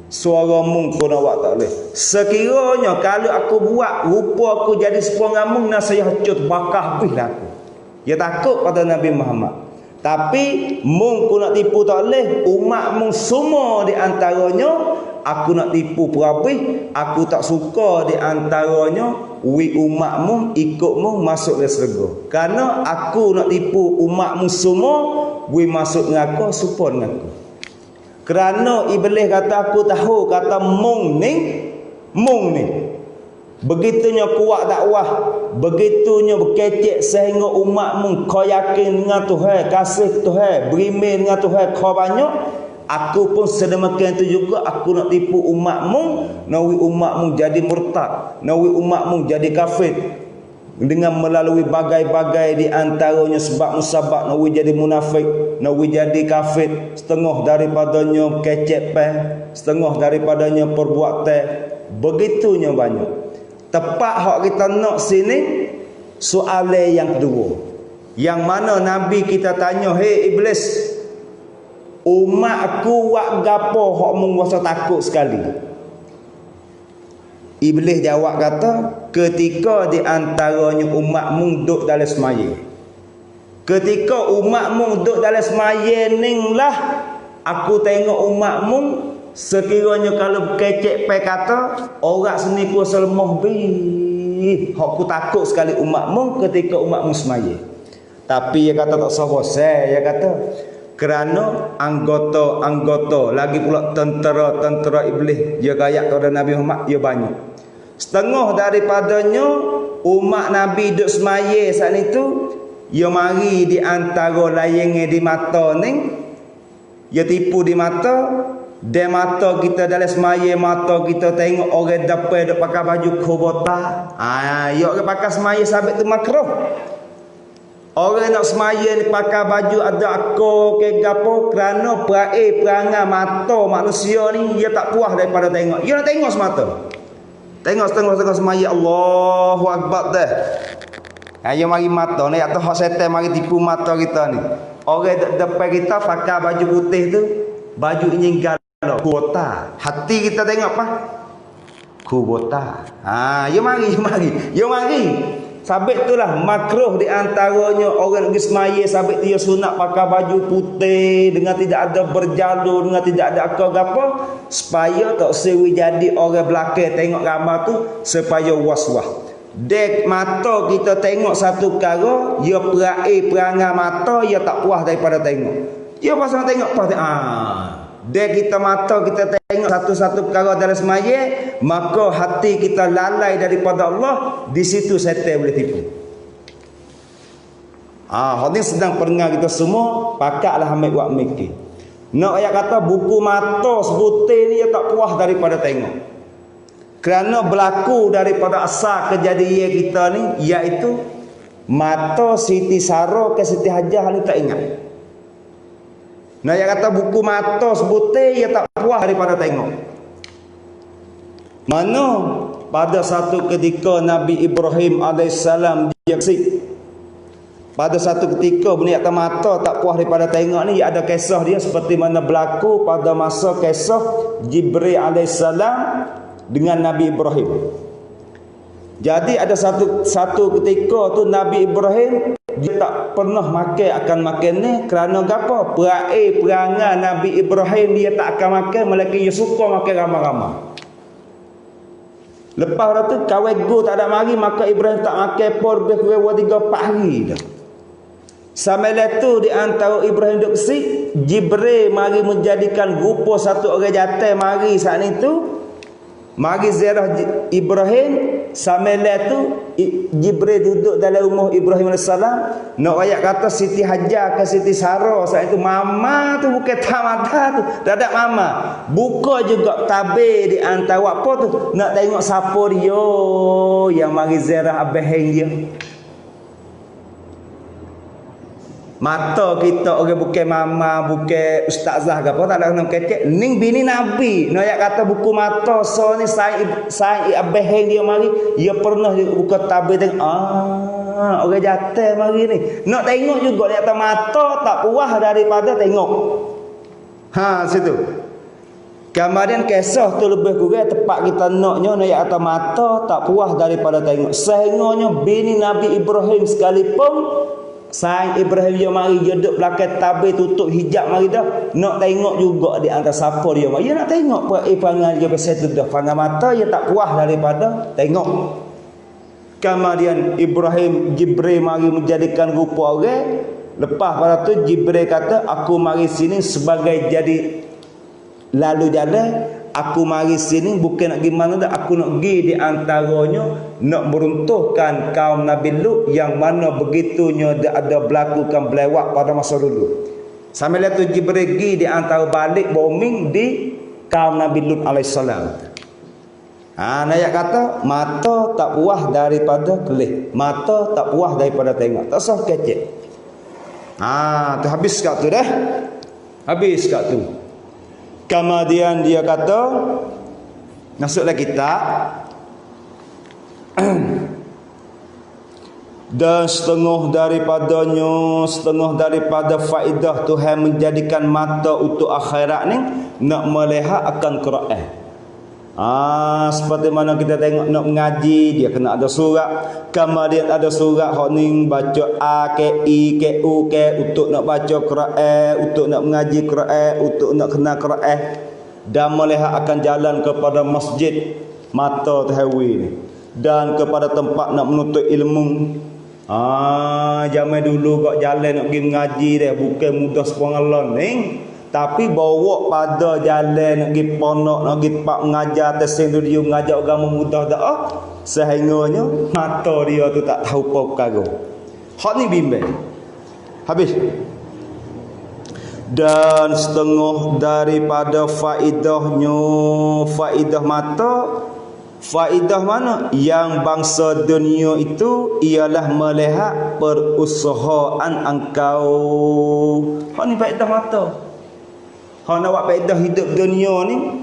suara mung ku nak buat tak boleh. Sekiranya kalau aku buat rupa aku jadi supaya mung, nak saya hacut bakah habislah aku. Dia takut pada Nabi Muhammad. Tapi mung ku nak tipu tak boleh, umat mung semua di antaranya aku nak tipu perabih, aku tak suka di antaranya wi umat mung ikut mung masuk ke syurga. Karena aku nak tipu umat mung semua wi masuk neraka supaya neraka. Kerana iblis kata aku tahu kata mung ni begitunya kuat dakwah, begitunya berkecek sehingga umat mung kau yakin dengan Tuhan, kasih Tuhan, beriman dengan Tuhan kau banyak. Aku pun sedemikian itu juga aku nak tipu umat mung, nawi umat mung jadi murtad, nawi umat mung jadi kafir. Dengan melalui bagai-bagai di antaranya sebab musabab nawi jadi munafik, nawi jadi kafir, setengah daripadanya kecek peh, setengah daripadanya perbuatan, begitunya banyak. Tepat hak kita nak sini soalan yang kedua, yang mana Nabi kita tanya, "Hei iblis, umat aku wak gapo hak mung rasa takut sekali?" Iblis jawab kata, ketika di antaranya umat mung duduk dalam semaya. Ketika umat mung duduk dalam semaya ni lah aku tengok umat mung sekiranya kalau kecek pe kata orang seni ku selmoh bi. Aku takut sekali umat mung ketika umat mung semaya. Tapi dia kata tak sah, dia kata kerana anggota lagi pula tentera iblis dia gayak kepada Nabi Muhammad dia banyak. Setengah daripadanya umat Nabi duduk semaya saat itu, dia mari di antara layangnya di mata ni, dia tipu di mata, dan mata kita dalam semaya, mata kita tengok orang depan duk pakai baju kobota. Ya orang pakai semaya sabit tu makruh. Orang nak semaya ni pakai baju ada akor ke gapo kerana perangai mata manusia ni dia tak puas daripada tengok. Dia nak tengok semata. Tengok setengah-setengah semaya Allahu Akbar dah. Ayo mari mata ni atau hak setan mari tipu mata kita ni. Orang depan kita pakai baju putih tu, baju nyinggal kota. Hati kita tengok apa? aku botak. Yo mari. Sabit itulah makruh di antaranya orang pergi semaya sabit dia sunat pakai baju putih dengan tidak ada berjalur, dengan tidak ada apa-apa, supaya tak sewi jadi orang belakang tengok gambar tu supaya was-was. Dek mata kita tengok satu perkara, dia perangai mata, dia tak puas daripada tengok. Dia pasal tengok pas dek kita mata kita tengok satu-satu perkara dalam semaya, maka hati kita lalai daripada Allah, di situ setan boleh tipu. Hadis sedang perengang kita semua, pakaklah ambil buat mikir. Nak ayat kata buku mata sebutir ni dia tak puas daripada tengok. Kerana berlaku daripada asal kejadian kita ni, iaitu mata Siti Sarah ke Siti Hajah ni tak ingat. Nah, yang kata buku mata sebutir dia tak puas daripada tengok. Mana pada satu ketika Nabi Ibrahim alaihissalam dia pada satu ketika bunyi atas mata tak puas daripada tengok ni, ada kisah dia seperti mana berlaku pada masa kisah Jibril alaihissalam dengan Nabi Ibrahim. Jadi ada satu ketika tu Nabi Ibrahim dia tak pernah akan makan ni kerana apa? Perangai Nabi Ibrahim dia tak akan makan, melainkan dia suka makan ramai-ramai. Lepas tu kawan go tak ada mari, maka Ibrahim tak makan pun lebih kurang 3-4 hari dah. Sampai tu di antara Ibrahim duk kesik, Jibril mari menjadikan rupa satu orang jantan mari saat itu. Mari ziarah Ibrahim. Sampai tu Jibril duduk dalam rumah Ibrahim AS. Nak ayat kata Siti Hajar ke Siti Sarah saat itu mama tu bukan tamada tu, dadak mama. Buka juga tabir di antara apa tu, nak tengok siapa dia yang mari ziarah abang dia. Mata kita orang bukan mama, bukan ustazah ke apa, tak ada kena kecek. Ning bini Nabi. Nak ayat kata buku mata so ni sai abah dia mari, dia pernah buka tabir tengok orang jantan mari ni. Nak tengok juga ni atas mata tak puas daripada tengok. Situ. Kemudian kisah tu lebih kurang tepat kita naknya nak atas mata tak puas daripada tengok. Sehingganya bini Nabi Ibrahim sekalipun Saing Ibrahim dia mari dia duduk belakang tabir tutup hijab mari dah, nak tengok juga di antara siapa dia mari. Dia nak tengok pandangan dia pasal tu dah, pandang mata dia tak puas daripada tengok. Kemudian Jibril mari menjadikan rupa orang. Lepas pada tu Jibril kata aku mari sini sebagai jadi lalu jalan. Aku mari sini bukan nak pergi mana dah, aku nak pergi di antaranya nak meruntuhkan kaum Nabi Lut yang mana begitunya dia ada berlakukan belewak pada masa dulu. Sambil itu Jibril pergi di antara balik bombing di kaum Nabi Lut alaihissalam. Ayat kata mata tak puas daripada kelih, mata tak puas daripada tengok, tak sah kecek. Tu habis kat tu dah. Habis kat tu. Kemudian dia kata masuklah kita dan setengah daripada faedah Tuhan menjadikan mata untuk akhirat ni nak melihat akan Quran. Seperti mana kita tengok nak mengaji dia kena ada surat. Kemudian ada surat hak ni baca A ke I ke U ke untuk nak baca Quran, untuk nak mengaji Quran, untuk nak kenal Quran dan melihat akan jalan kepada masjid mata tahawi ni dan kepada tempat nak menuntut ilmu. Zaman dulu kok jalan nak pergi mengaji dia bukan mudah sepengalaman ni. Tapi bawa pada jalan nak pergi pondok, nak pergi tempat mengajar, tersing dia mengajar agama mudah dah. Sehingganya mata dia tu tak tahu apa perkara. Hak ni bimbang. Habis. Dan setengah daripada faedahnya, faedah mata, faedah mana? Yang bangsa dunia itu ialah melihat perusahaan engkau. Hak ni faedah mata. Hak nak buat faedah hidup dunia ni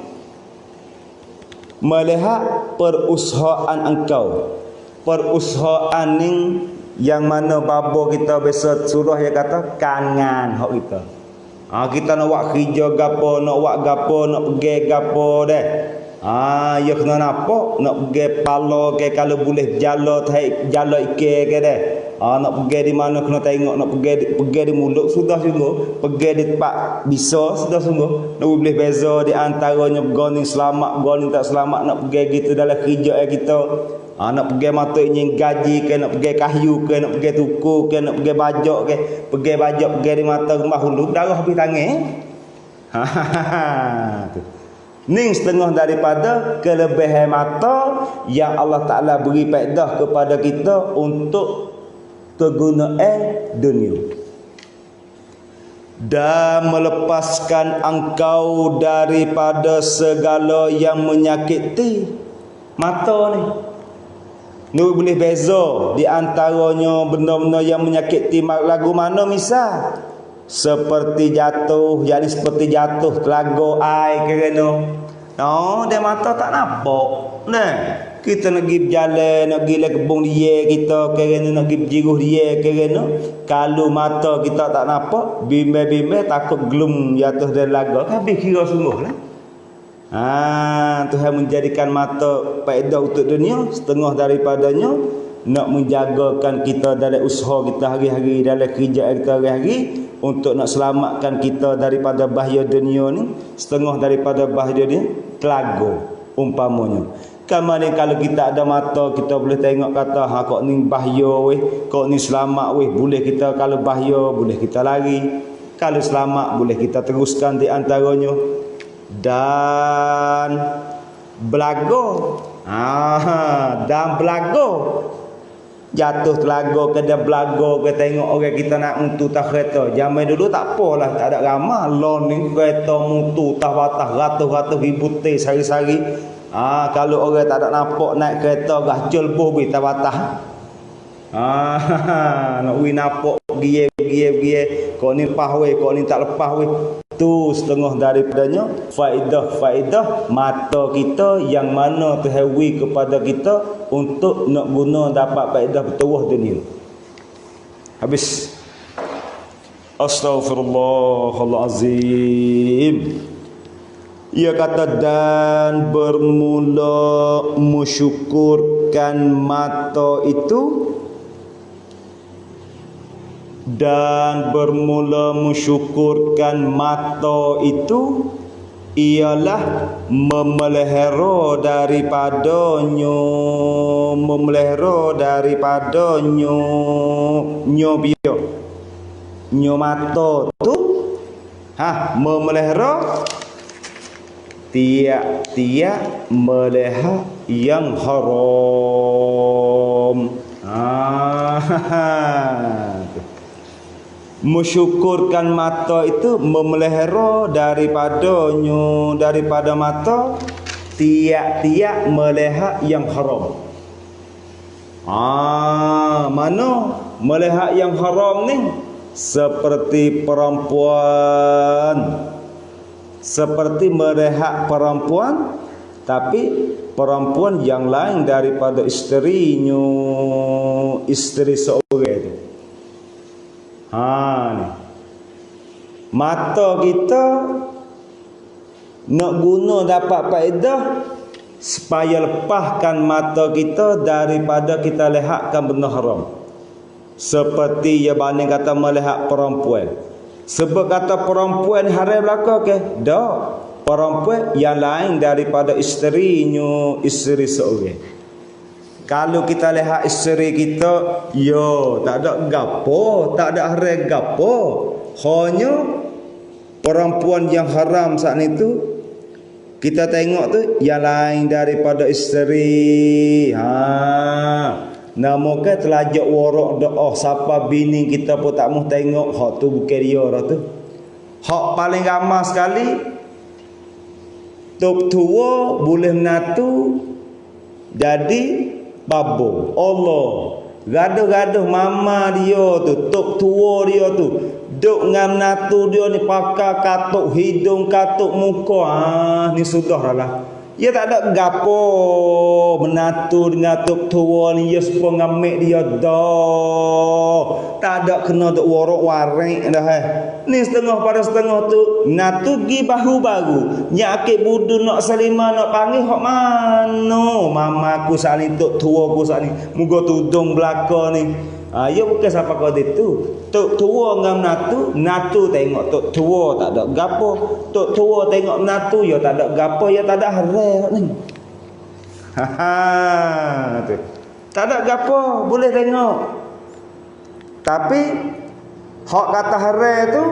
melihat perusahaan engkau. Perusahaan ni yang mana babo kita biasa surah dia kata kangan hak kita. Kita nak buat kerja gapo, nak buat gapo, nak pergi gapo dah. Ya kena nampak nak pergi pala ke kalau boleh jala ikan ke dah. Nak pergi di mana kena tengok, nak pergi di mulut sudah sungguh, pergi di tempat bisa sudah sungguh. Nak boleh beza di antaranya goni selamat, goni tak selamat, nak pergi gitu dalam kerja kita. Nak pergi mata ingin gaji ke, nak pergi kahyu ke, nak pergi tuku ke, nak pergi bajak ke, pergi bajak pergi di mata rumah hulu darah habis tangan. Tu. Ni setengah daripada kelebihan mata yang Allah Ta'ala beri faedah kepada kita untuk kegunaan dunia dan melepaskan engkau daripada segala yang menyakiti. Mata ni boleh beza di antaranya benda-benda yang menyakiti lagu mana misal seperti jatuh, jadi seperti jatuh telaga air kerana dia mata tak nampak. Nah, kita nak pergi berjalan, nak pergi ke kebun dia kita kerana nak pergi berjiruh dia kerana kalau mata kita tak nampak, bimbang-bimbang takut gelum jatuh dari laga, habis kira sungguh lah. Tuhan menjadikan mata faedah untuk dunia, setengah daripadanya nak menjagakan kita dalam usaha kita hari-hari, dalam kerja kita hari-hari, untuk nak selamatkan kita daripada bahaya dunia ni. Setengah daripada bahaya dunia telaga umpamanya. Kamane kalau kita ada mata, kita boleh tengok kata kok ni bahaya weh, kok ni selamat weh, boleh kita kalau bahaya boleh kita lari, kalau selamat boleh kita teruskan di antaranya. Dan belago, dan belago jatuh telaga ke dan belago ke, tengok orang kita nak mutu tak kereta. Zaman dulu tak apalah, tak ada ramah lon ni kereta mutu tak batas ratus-ratus ribu teh sehari-hari. Kalau orang tak ada nampak naik kereta gacul boh bi tak batas. Nak wi nampak gie kau ni lepas weh, kau ni tak lepas weh. Tu setengah daripadanya faedah mata kita yang mana terhawi kepada kita untuk nak guna dapat faedah bertuah dunia. Habis. Astaghfirullahalazim. Ia kata dan bermula mensyukurkan mata itu, dan bermula mensyukurkan mata itu ialah memelihara daripadanya nyo mata tu memelihara tiap-tiap melihara yang haram. Mensyukurkan mata itu memelihara daripada mata tiap-tiap melihara yang haram. Mana melihara yang haram ni? Seperti perempuan, seperti melihara perempuan, tapi perempuan yang lain daripada isterinya, isteri seorang itu. Ni. Mata kita nak guna dapat faedah supaya lepaskan mata kita daripada kita lihatkan benda haram. Seperti ya banding kata melihat perempuan. Sebab kata perempuan haram belaka ke? Tak. Perempuan yang lain daripada isterinya, isteri seorang. Kalau kita lihat isteri kita, tak ada gapo, tak ada haram gapo. Hanya perempuan yang haram saat itu kita tengok tu yang lain daripada isteri. Nama ke telajak warak doa siapa bini kita pun tak mau tengok. Hak tu bukan dia dah tu. Hak paling ramai sekali tok tua boleh menatu jadi babo. Allah gaduh-gaduh mama dia tu, tok tua dia tu duk ngam natu dia ni pakai katuk hidung, katuk muka. Ni sudah lah. Ya tak ada gapo menatu dengan tok tua ni ya supaya ngamik dia dah. Tak ada kena tok warok warik dah. Ni setengah pada setengah tu natu gi bahu-bahu. Nyakit budu nak salima nak panggil hok mano. Mamaku saat ni tok tua ku saat ni. Muga tudung belaka ni. Ya bukan siapa kau itu. Tok tua ngam natu tengok tok tua tak ada gapo. Tok tua tengok natu ya tak ada gapo, ya tak ada hare ni. Tu. Tak ada gapo, boleh tengok. Tapi hak kata hare tu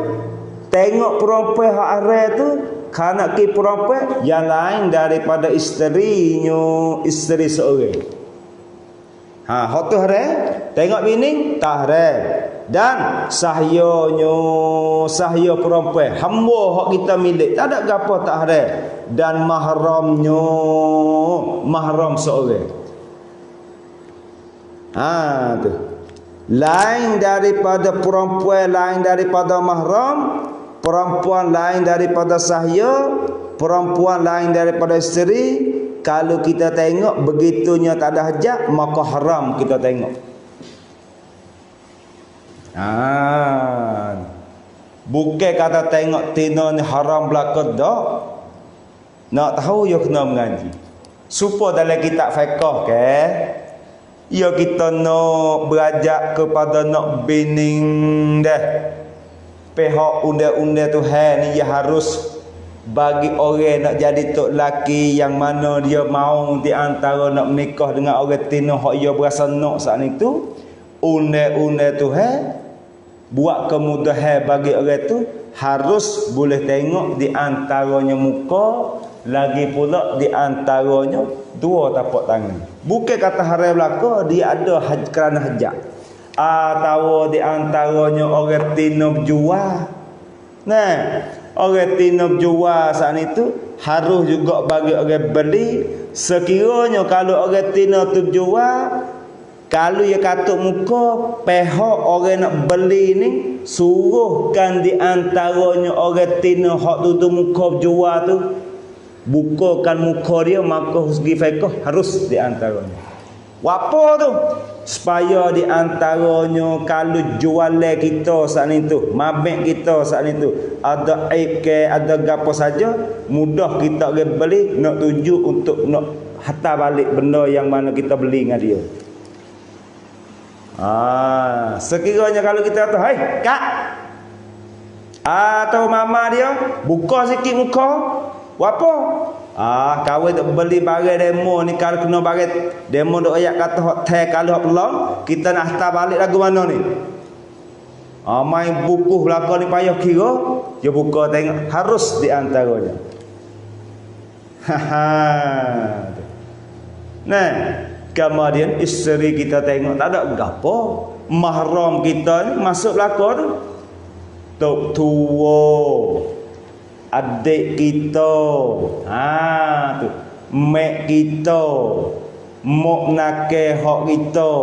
tengok perempuan hak hare tu kana ki perempuan yang lain daripada isterinya, isteri seorang. Hak tu hare, tengok bini tak hare. Dan sahayanya sahaya perempuan hamba hak kita milik tak ada gapo tak hare. Dan mahramnya mahram seorang. Tu. Lain daripada perempuan, lain daripada mahram, perempuan lain daripada sahaya, perempuan lain daripada isteri. Kalau kita tengok begitunya tak ada hajat, maka haram kita tengok. Bukan kata tengok tina ni haram belaka dak. Nak tahu ya kena mengaji. Supaya dalam kitab fiqh ke, ya kita nak berajak kepada nak bining dah. Pihak undang-undang Tuhan ni ya harus bagi orang nak jadi tok laki yang mana dia mau di antara nak menikah dengan orang tina hak ia berasa nak saat itu, undang-undang Tuhan buat kemudahan bagi orang tu harus boleh tengok di antaranya muka, lagi pula di antaranya dua tapak tangan. Bukan kata haram belaka dia ada kerana hajat. Atau di antaranya orang tina berjual. Nah, orang tina berjual saat itu harus juga bagi orang beli. Sekiranya kalau orang tina tu berjual, kalau ia katuk muka, pihak orang nak beli ni suruhkan di antaranya orang tina hak tutup muka berjual tu bukakan muka dia, maka segi fiqh harus di antaranya. Apa tu? Supaya di antaranya kalau jualan kita saat itu, mabek kita saat itu ada aib ke, ada gapo saja, mudah kita beli nak tuju untuk nak hantar balik benda yang mana kita beli dengan dia. Sekiranya kalau kita kata, "Hai, Kak." Atau mama dia buka sikit muka. Apa? Kawin tak beli barang demo ni, kalau kena barang demo dok ayat kata hot teh kalau hot pelong, kita nak hantar balik lagu mana ni? Main buku belaka ni payah kira, dia buka tengok harus di antaranya. Nah, kemudian isteri kita tengok tak ada gapo, mahram kita ni masuk belaka tu. Tok tua, adik kita, tu mek kita, mok nake hak kita.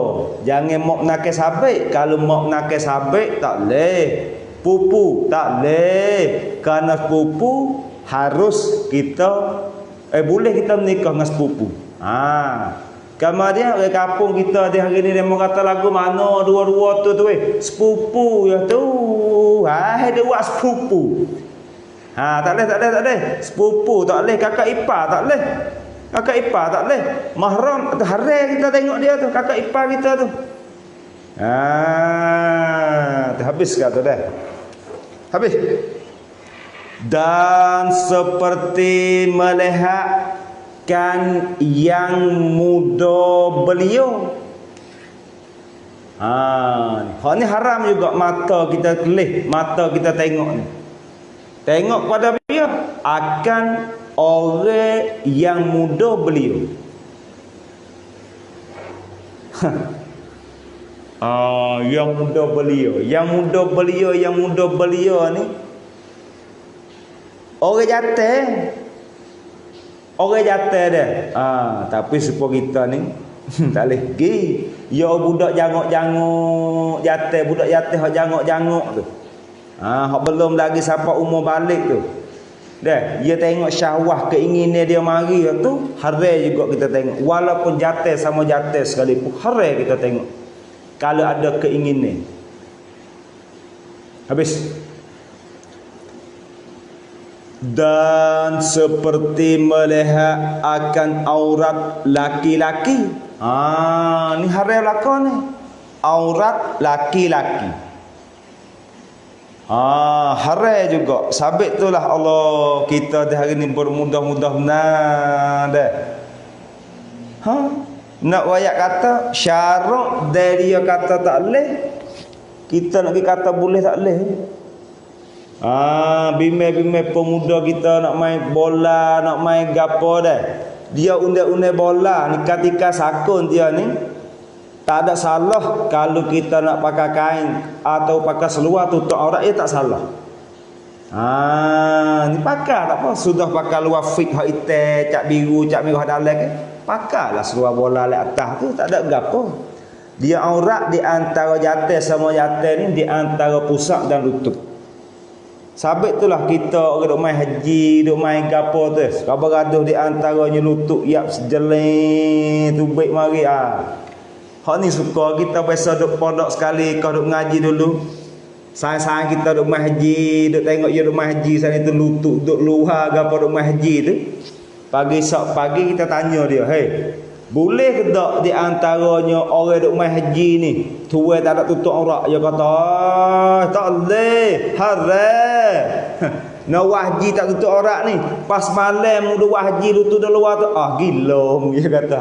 Jangan mok nake sabik. Kalau mok nake sabik tak leh. Pupu tak leh. Kerana pupu harus kita boleh kita menikah dengan sepupu. Kemudian orang kampung kita di hari ni dia mau kata lagu mana dua-dua tu sepupu ya tu. Dia buat sepupu. Tak boleh. Sepupu tak boleh, kakak ipar tak boleh. Kakak ipar tak boleh. Mahram atau haram kita tengok dia tu, kakak ipar kita tu. Habis kata dah. Habis. Dan seperti melihatkan yang muda beliau. Hak ni haram juga mata kita kelih, mata kita tengok ni. Tengok pada dia akan orang yang muda beliau. Yang muda beliau ni orang jatuh dah. Tapi supaya kita ni tak boleh pergi. Ya budak jangok-jangok jatuh, budak jatuh hak jangok-jangok tu. Hak belum lagi sampai umur balik tu. Dah, dia tengok syahwah keinginan dia mari tu, haram juga kita tengok. Walaupun jatuh sama jatuh sekalipun, haram kita tengok. Kalau ada keinginan. Habis. Dan seperti melihat akan aurat laki-laki. Ni haram lakon ni. Aurat laki-laki. Haram juga. Sabit itulah Allah kita di hari ni bermudah-mudah dah. Nak wayak kata syarak dari dia kata tak boleh. Kita nak kata boleh tak boleh. Bimai-bimai pemuda kita nak main bola, nak main gapo dah. Dia undai-undai bola ni ketika sakun dia ni tak ada salah kalau kita nak pakai kain atau pakai seluar tutup aurat tak salah. Ni pakai tak apa, sudah pakai luar fit hak hitam, cak biru, cak merah dalam ke. Pakailah seluar bola le atas tu tak ada gapo. Dia aurat di antara jatuh sama jatuh ni di antara pusat dan lutut. Sabit itulah kita orang duk main haji, duk main gapo tu. Kabar gaduh di antaranya lutut yap sejeleng tu baik mari Hak ni suka kita biasa duk pondok sekali kau duk ngaji dulu. Sayang-sayang kita duk main haji, duk tengok dia duk main haji sana tu lutut duk luar gapo duk main haji tu. Pagi kita tanya dia, "Hei, boleh ke tak di antaranya orang duk main haji ni tuai tak ada tutup aurat?" Dia kata, "Tak boleh, haram." Nak haji tak tutup aurat ni, pas malam muda haji lutut dah luar tu, gilong. Dia kata,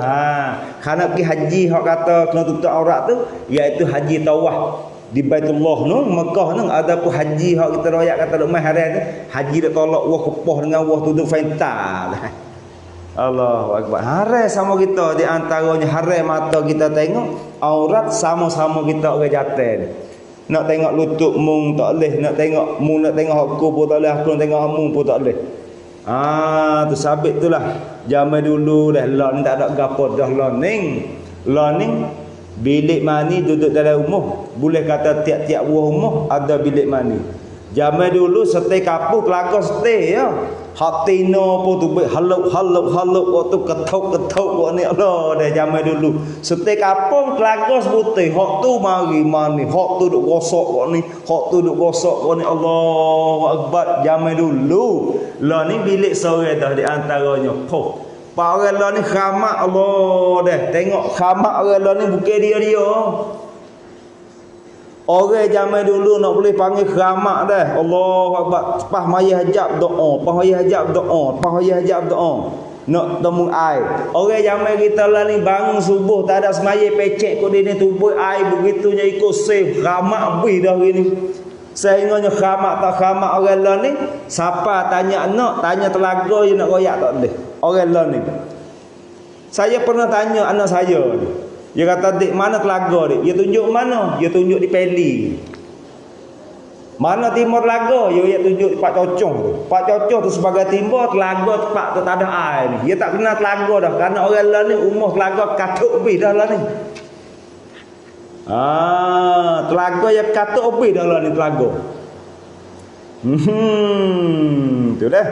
kerana pergi haji hak kata kena tutup aurat tu, iaitu haji tawaf di Baitullah tu, Mekah tu. Ada pun haji hak kita royak kata duk main haram tu, haji dak tolak wah kepoh dengan wah tutup fental. Allahu akbar. Haram sama kita di antaranya haram mata kita tengok aurat sama-sama kita orang jatuh. Nak tengok lutut mung tak boleh, nak tengok mung nak tengok aku pun tak boleh, aku nak tengok mung pun tak boleh. Tu sabit itulah. Zaman dulu dah lah ni tak ada gapo dah learning. Learning bilik mani duduk dalam rumah. Boleh kata tiap-tiap buah rumah ada bilik mani. Zaman dulu setai kapur telaga setai ya. Hatino pun tu haluk waktu ketuk buat ni Allah dah zaman dulu. Setai kapur telaga seputih. Hak tu mari mani, hak tu duk gosok buat ni, hak tu duk gosok buat ni. Allahu akbar zaman dulu. Lah ni bilik sore dah di antaranya. Pak orang lah ni khamak Allah dah. Tengok khamak orang lah ni bukan dia. Orang zaman dulu nak boleh panggil khamak dah. Allahu akbar. Pas maya hajab doa, pas maya hajab doa, pas maya hajab doa. Nak temu air. Orang zaman kita lah ni bangun subuh tak ada semaya pecek kau dia tubuh air begitunya ikut save khamak bih dah hari ni. Sehingganya khamak tak khamak orang lah ni, siapa tanya anak, tanya telaga je nak royak tak boleh. Orang lah ni. Saya pernah tanya anak saya ni. Dia kata, "Dik, mana telaga dik?" Dia tunjuk mana? Dia tunjuk di Peli. Mana timur telaga? Dia tunjuk di Pak Cocong tu. Pak Cocong tu sebagai timur, telaga tempat tu tak ada air ni. Dia tak kenal telaga dah. Kerana orang lah ni umur telaga katuk lebih dah lah ni. Telaga yang katuk lebih dah lah ni telaga. Tu dah.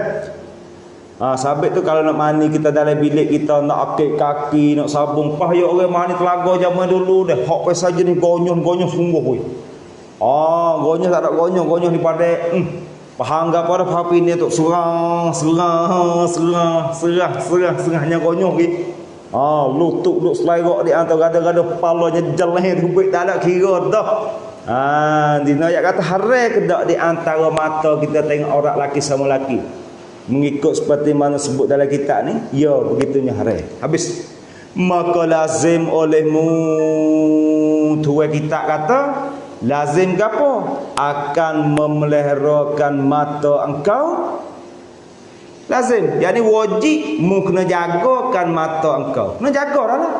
Sabit tu kalau nak mandi kita dalam bilik kita nak akik kaki, nak sabung pah ya orang mandi telaga zaman dulu dah. Hak pe saja ni gonyoh sungguh weh. Gonyoh tak ada gonyoh ni pada pahangga pada papi ni tu serahnya gonyoh ke. Lutut duk selerak di antara gada-gada kepalanya jeleh tu baik tak ada kira dah. Dina ayat kata haram ke tak di antara mata kita tengok aurat laki sama laki. Mengikut seperti mana sebut dalam kitab ni, ya begitunya haram. Habis. Maka lazim olehmu, tuai kitab kata lazim ke apa? Akan memeliharakan mata engkau. Lazim, yakni wajib mu kena jagakan mata engkau. Kena jaga dah lah.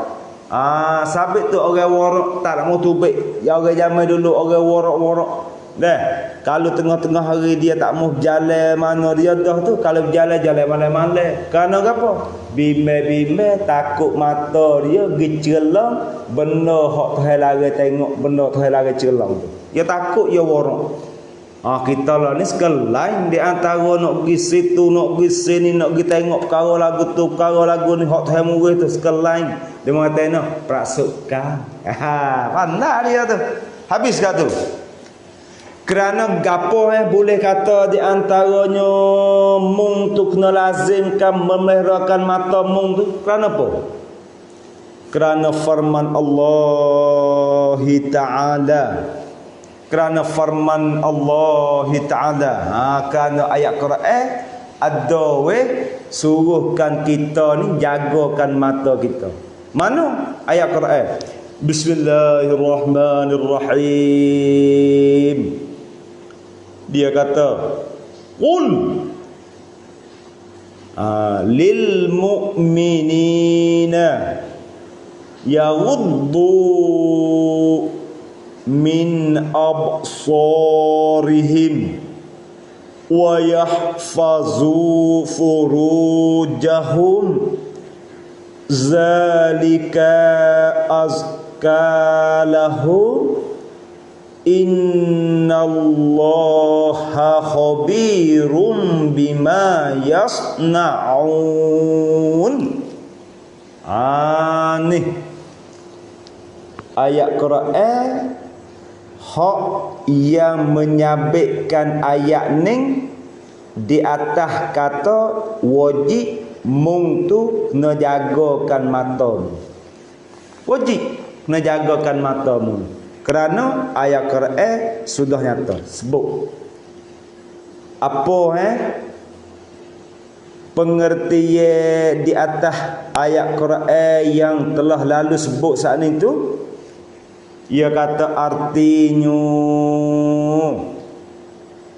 Sabit tu orang warak tak nak mau tubik. Ya orang zaman dulu orang warak-warak. Dah, kalau tengah-tengah hari dia tak mau berjalan mana dia dah tu, kalau berjalan jalan malam-malam. Kerana apa? Bimai-bimai takut mata dia gecelang benda hak Tuhan lari tengok, benda Tuhan lari celang tu. Dia takut dia warak. Kita lah ni sekelain di antara nak pergi situ, nak pergi sini, nak pergi tengok perkara lagu tu, perkara lagu ni hot time tu sekelain. Dia mengatakan perasukan. Pandai dia tu. Habis kat tu. Kerana gapo boleh kata di antaranya mung tu kena lazimkan memeliharakan mata mung tu. Kerana apa? Kerana firman Allah Ta'ala. Kerana firman Allah Ta'ala. Kerana ayat Quran ada suruhkan kita ni jagakan mata kita. Mana ayat Quran? Bismillahirrahmanirrahim. Dia kata, qul lil mu'minina yaghuddu min absarihim wa yahfazu furujahum zalika azka lahum innallaha khabirum bima yasna'un. Nih ayat Quran hak yang menyabitkan ayat ni di atas kata wajib mung tu kena jagakan mata. Wajib kena jagakan matamu. Kerana ayat Quran sudah nyata sebut. Apa pengertian di atas ayat Quran yang telah lalu sebut saat ini tu? Ia kata artinya,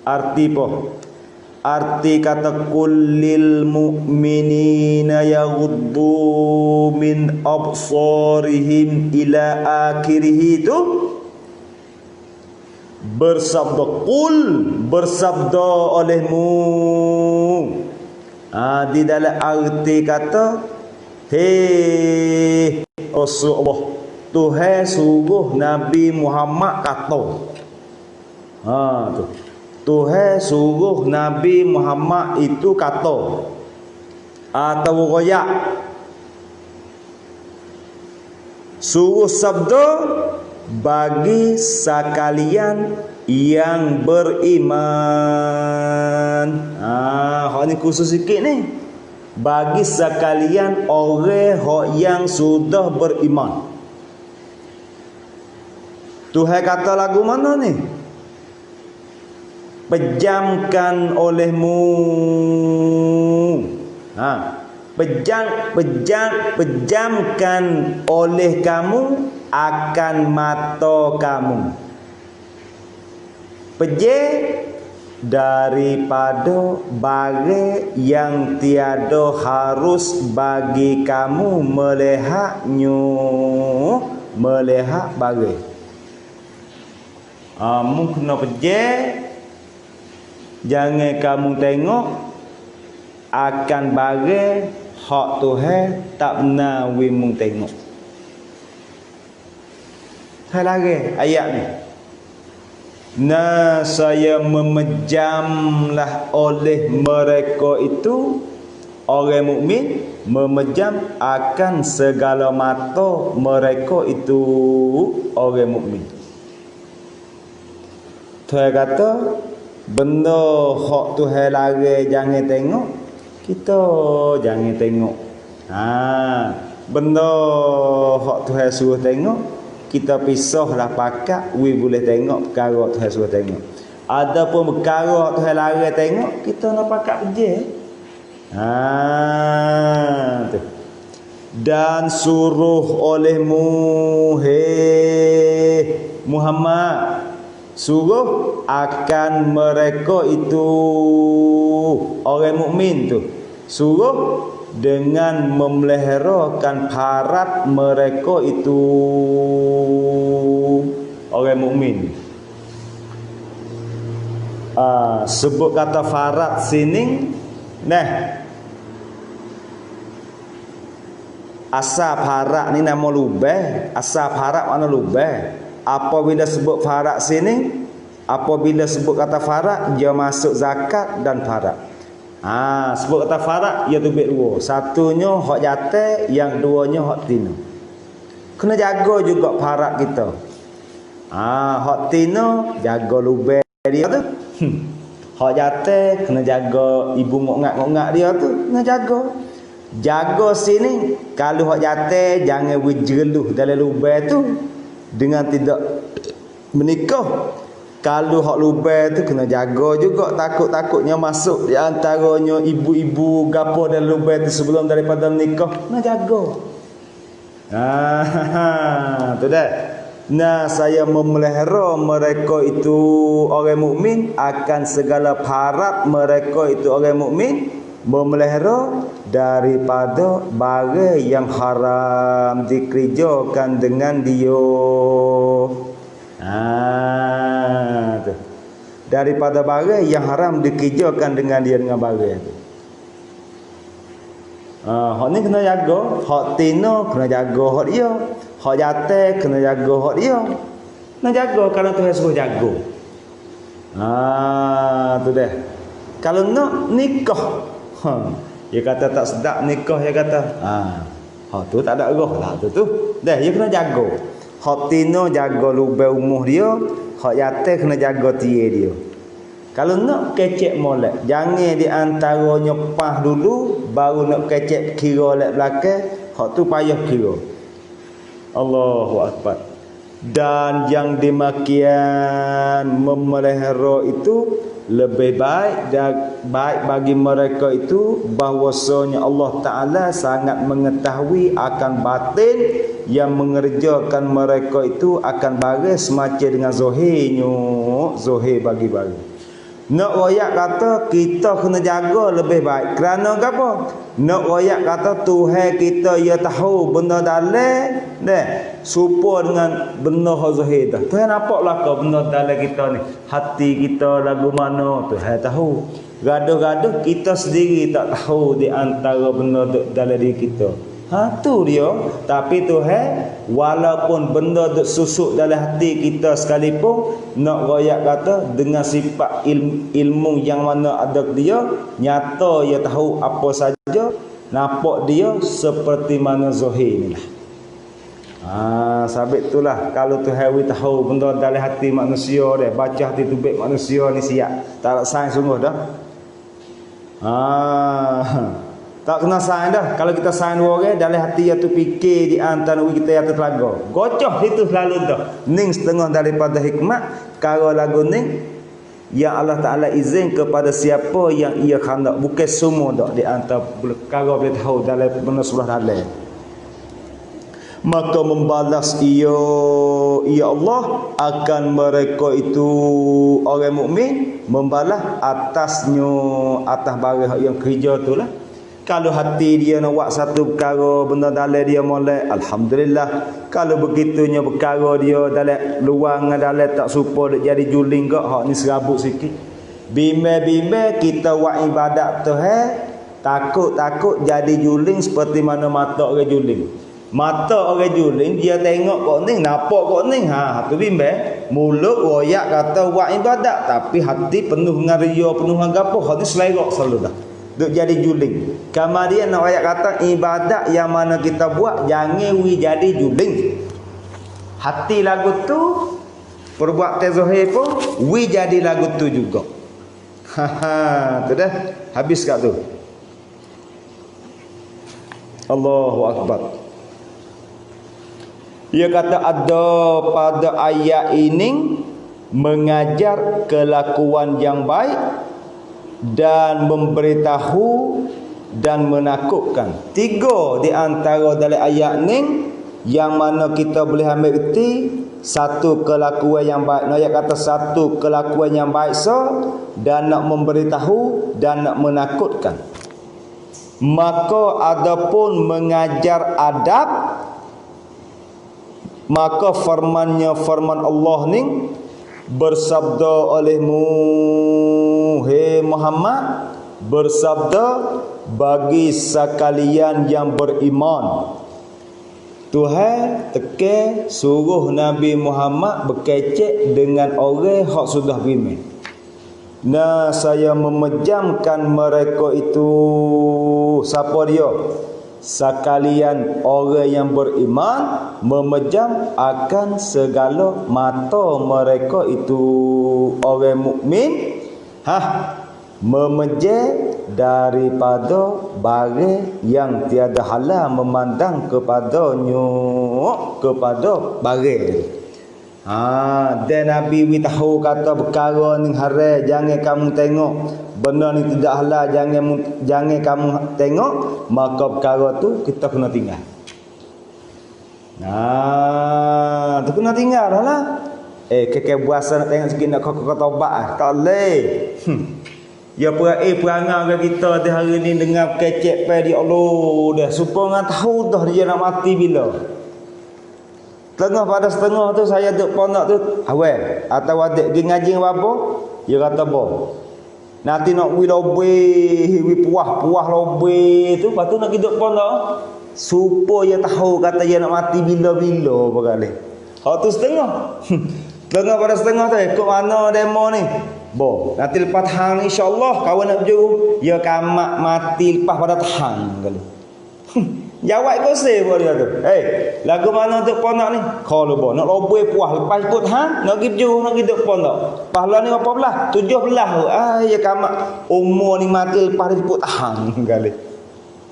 arti apa? Arti kata kullil mu'minina yaghuddu min absarihim ila akhirih itu bersabda qul, bersabda olehmu. Di dalam arti kata hei Rasulullah, Tuhan suruh Nabi Muhammad kata. Tu. Tuhan suruh Nabi Muhammad itu kata. Atau royak. Suruh sabda bagi sekalian yang beriman. Hak ni khusus sikit ni. Bagi sekalian orang yang sudah beriman. Tuhan kata lagu mana ni? Pejamkan olehmu. Pejamkan oleh kamu akan mata kamu. Daripada barang yang tiada harus bagi kamu melihat barang. Mu kena jangan kamu tengok akan barang hak Tuhan tak pernah mu tengok. Saya lagi ayat ni. Saya memejamlah oleh mereka itu, orang mukmin memejam akan segala mata mereka itu, orang mukmin. Tuhan kata benda hak Tuhan larang jangan tengok, kita jangan tengok. Benda hak Tuhan suruh tengok, kita pisahlah pakat boleh tengok perkara Tuhan suruh tengok. Adapun perkara Tuhan larang tengok, kita nak pakat kerja. Tu. Dan suruh olehmu Muhammad, suruh akan mereka itu orang mukmin tu, suruh dengan memeliharakan harat mereka itu orang mukmin. Sebut kata farat sini, asal farat ni nama lubah. Asal farat mana lubah? Apabila sebut farat sini, Apabila sebut kata farad, dia masuk zakat dan farad. Sebut kata farad, ia tubik dua. Satunya hak jatuh, yang duanya hak tina. Kena jaga juga farad kita. Hak tina jaga lubang dia tu. Hak jatuh kena jaga ibu ngok-ngak dia tu, kena jaga. Jaga sini, kalau hak jatuh jangan berjeluh dalam lubang tu dengan tidak menikah. Kalau hak lubang tu kena jaga juga, takut-takutnya masuk di antaranya ibu-ibu gapo dalam lubang tu sebelum daripada menikah, kena jaga. Tu dah. Nah, saya memelihara mereka itu orang mukmin akan segala farad mereka itu orang mukmin, memelihara daripada barang yang haram dikerjakan dengan dia. Tu. Daripada barang yang haram dikerjakan dengan dia dengan barang tu. Hak ni kena jaga, hak tina kena jaga hak dia. Hak jatuh kena jaga hak dia. Kena jaga kalau Tuhan suruh jaga. Tu dah. Kalau nak nikah, dia kata tak sedap nikah, dia kata. Hak tu tak ada roh lah tu. Dah, dia kena jaga. Hak tina jaga lubang umuh dia, hak jatuh kena jaga tiar dia. Kalau nak kecek molek, jangan di antaranya pas dulu baru nak kecek kira lek belakang, hak tu payah kira. Allahu akbar. Dan yang demikian memelihara itu lebih baik dan baik bagi mereka itu bahwasanya Allah Taala sangat mengetahui akan batin yang mengerjakan mereka itu akan baris semacam dengan zahir bagi-bagi. Nak royak kata kita kena jaga lebih baik. Kerana apa? Nak royak kata Tuhan kita ia tahu benda dalam dah serupa dengan benda zahir dah. Tuhan nampaklah kau benda dalam kita ni. Hati kita lagu mana Tuhan tahu. Gaduh-gaduh kita sendiri tak tahu di antara benda dalam diri kita. Tu dia. Tapi Tuhan walaupun benda duk susuk dalam hati kita sekalipun, nak royak kata dengan sifat ilmu yang mana ada dia, nyata ia tahu apa saja, nampak dia seperti mana zahir ni lah. Sabit itulah kalau Tuhan tahu benda dalam hati manusia dia, baca hati tubik manusia ni siap. Tak ada sains sungguh dah. Tak kena sain dah. Kalau kita sain dua orang dalam hati yang tu fikir di antara kita yang tertelaga. Gocoh itu selalu dah. Ning setengah daripada hikmat kalau lagu ning yang Allah Taala izin kepada siapa yang ia hendak, bukan semua dak di antara kalau boleh tahu dalam benda sebelah dalam. Maka membalas ia Allah akan mereka itu orang mukmin membalas atas barang yang kerja itulah. Kalau hati dia nak buat satu perkara benda dalam dia molek, alhamdulillah. Kalau begitunya perkara dia dalam luang dalam tak serupa jadi juling ke, hak ni serabut sikit. Bimbang-bimbang kita buat ibadat Tuhan, takut-takut jadi juling seperti mana mata orang juling. Mata orang juling dia tengok kok ni, nampak kok ni, tu bimbang. Mulut royak kata buat ibadat tapi hati penuh dengan riya, penuh dengan gapo, hak ni selerak selalu dah. Duk jadi juling. Kemudian nak ayat kata ibadat yang mana kita buat jangan jadi juling. Hati lagu tu perbuatan zahir pun jadi lagu tu juga. Tu dah habis kat tu. Allahu akbar. Ia kata ada pada ayat ini mengajar kelakuan yang baik dan memberitahu dan menakutkan. Tiga di antara dalam ayat ni yang mana kita boleh ambil erti. Satu, kelakuan yang baik. Ayat kata satu, kelakuan yang baik dan nak memberitahu dan nak menakutkan. Maka adapun mengajar adab, maka firman Allah ni bersabda olehmu, hei Muhammad, bersabda bagi sekalian yang beriman. Tuhan teke suruh Nabi Muhammad berkecek dengan orang hak sudah beriman. Nah, saya memejamkan mereka itu. Siapa dia? Sekalian orang yang beriman memejam akan segala mata mereka itu. Orang mukmin memejam daripada barang yang tiada halal memandang kepadanya, kepada barang. Dan Nabi wi tahu kata perkara ni haram jangan kamu tengok, benda ni tidak halal jangan kamu tengok, maka perkara tu kita kena tinggal. Tu kena tinggal lah. Kekek puasa nak tengok sikit nak kau tobat tak boleh. Ya perangai ke kita di hari ni dengan kecek pai di Allah dah supaya tahu dah dia nak mati bila. Tengah pada setengah tu saya duk pondok tu awal atau adik pergi ngaji apa? Dia kata apa? Nanti nak wi lobe, wi puah lobe tu, lepas tu nak hidup pondok supaya tahu kata dia nak mati bila-bila berkali. Hak tu setengah. Tengah pada setengah tu ikut mana demo ni? Nanti lepas hang insya-Allah kawan nak berjuru, ya kamak mati lepas pada tahang kali. Jawab kau se dia tu. Lagu mana untuk pondok ni? Kalau nak loboi puah lepas ikut hang nak pergi berjuru nak hidup pondok. Pahala ni berapa belah? 17. Ya kamak umur ni mati lepas ikut tahang kali.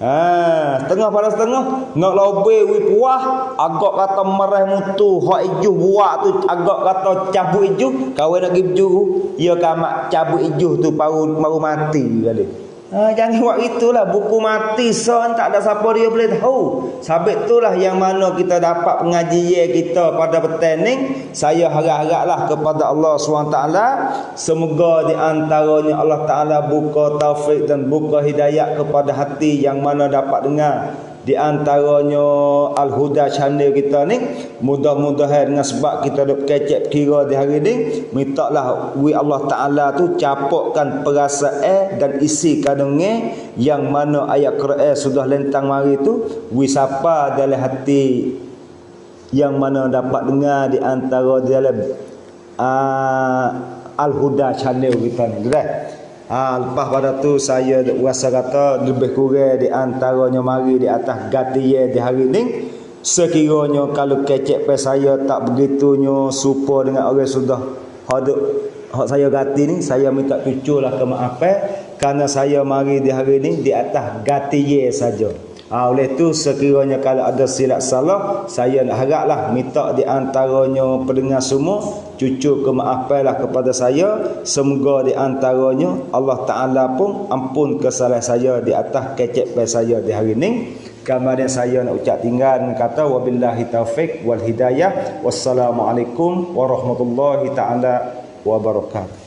Setengah pada setengah nak loboi wi puah agak kata merah mutu hak ijuh buak tu agak kata cabut ijuh kawan nak pergi berjuru ya kamak cabut ijuh tu baru mati kali. Jangan buat itulah, buku mati son tak ada siapa dia boleh tahu. Sabit itulah yang mana kita dapat pengajian kita pada petang ni. Saya harap-haraplah kepada Allah SWT semoga di antaranya Allah Taala buka taufik dan buka hidayah kepada hati yang mana dapat dengar di antaranya Al-Huda channel kita ni. Mudah-mudahan dengan sebab kita duk kecek kira di hari ni, mintalah Allah Taala tu capokkan perasaan dan isi kandungnya yang mana ayat Quran sudah lentang mari tu wisapa dalam hati yang mana dapat dengar di antara dalam Al-Huda channel kita ni. Lepas pada tu saya rasa kata lebih kurang di antaranya mari di atas gatiye di hari ni. Sekiranya kalau kecek pe saya tak begitunya supa dengan orang sudah hadap hak saya gati ni, saya minta cuculah kemaafan kerana saya mari di hari ni di atas gatiye saja. Oleh tu sekiranya kalau ada silap salah, saya nak haraplah minta di antaranya pendengar semua cucu kemaafanlah kepada saya. Semoga di antaranya Allah Taala pun ampun kesalahan saya di atas kecek pai saya di hari ni. Kemudian saya nak ucap tinggal dengan kata wabillahi taufik wal hidayah. Wassalamualaikum warahmatullahi taala wabarakatuh.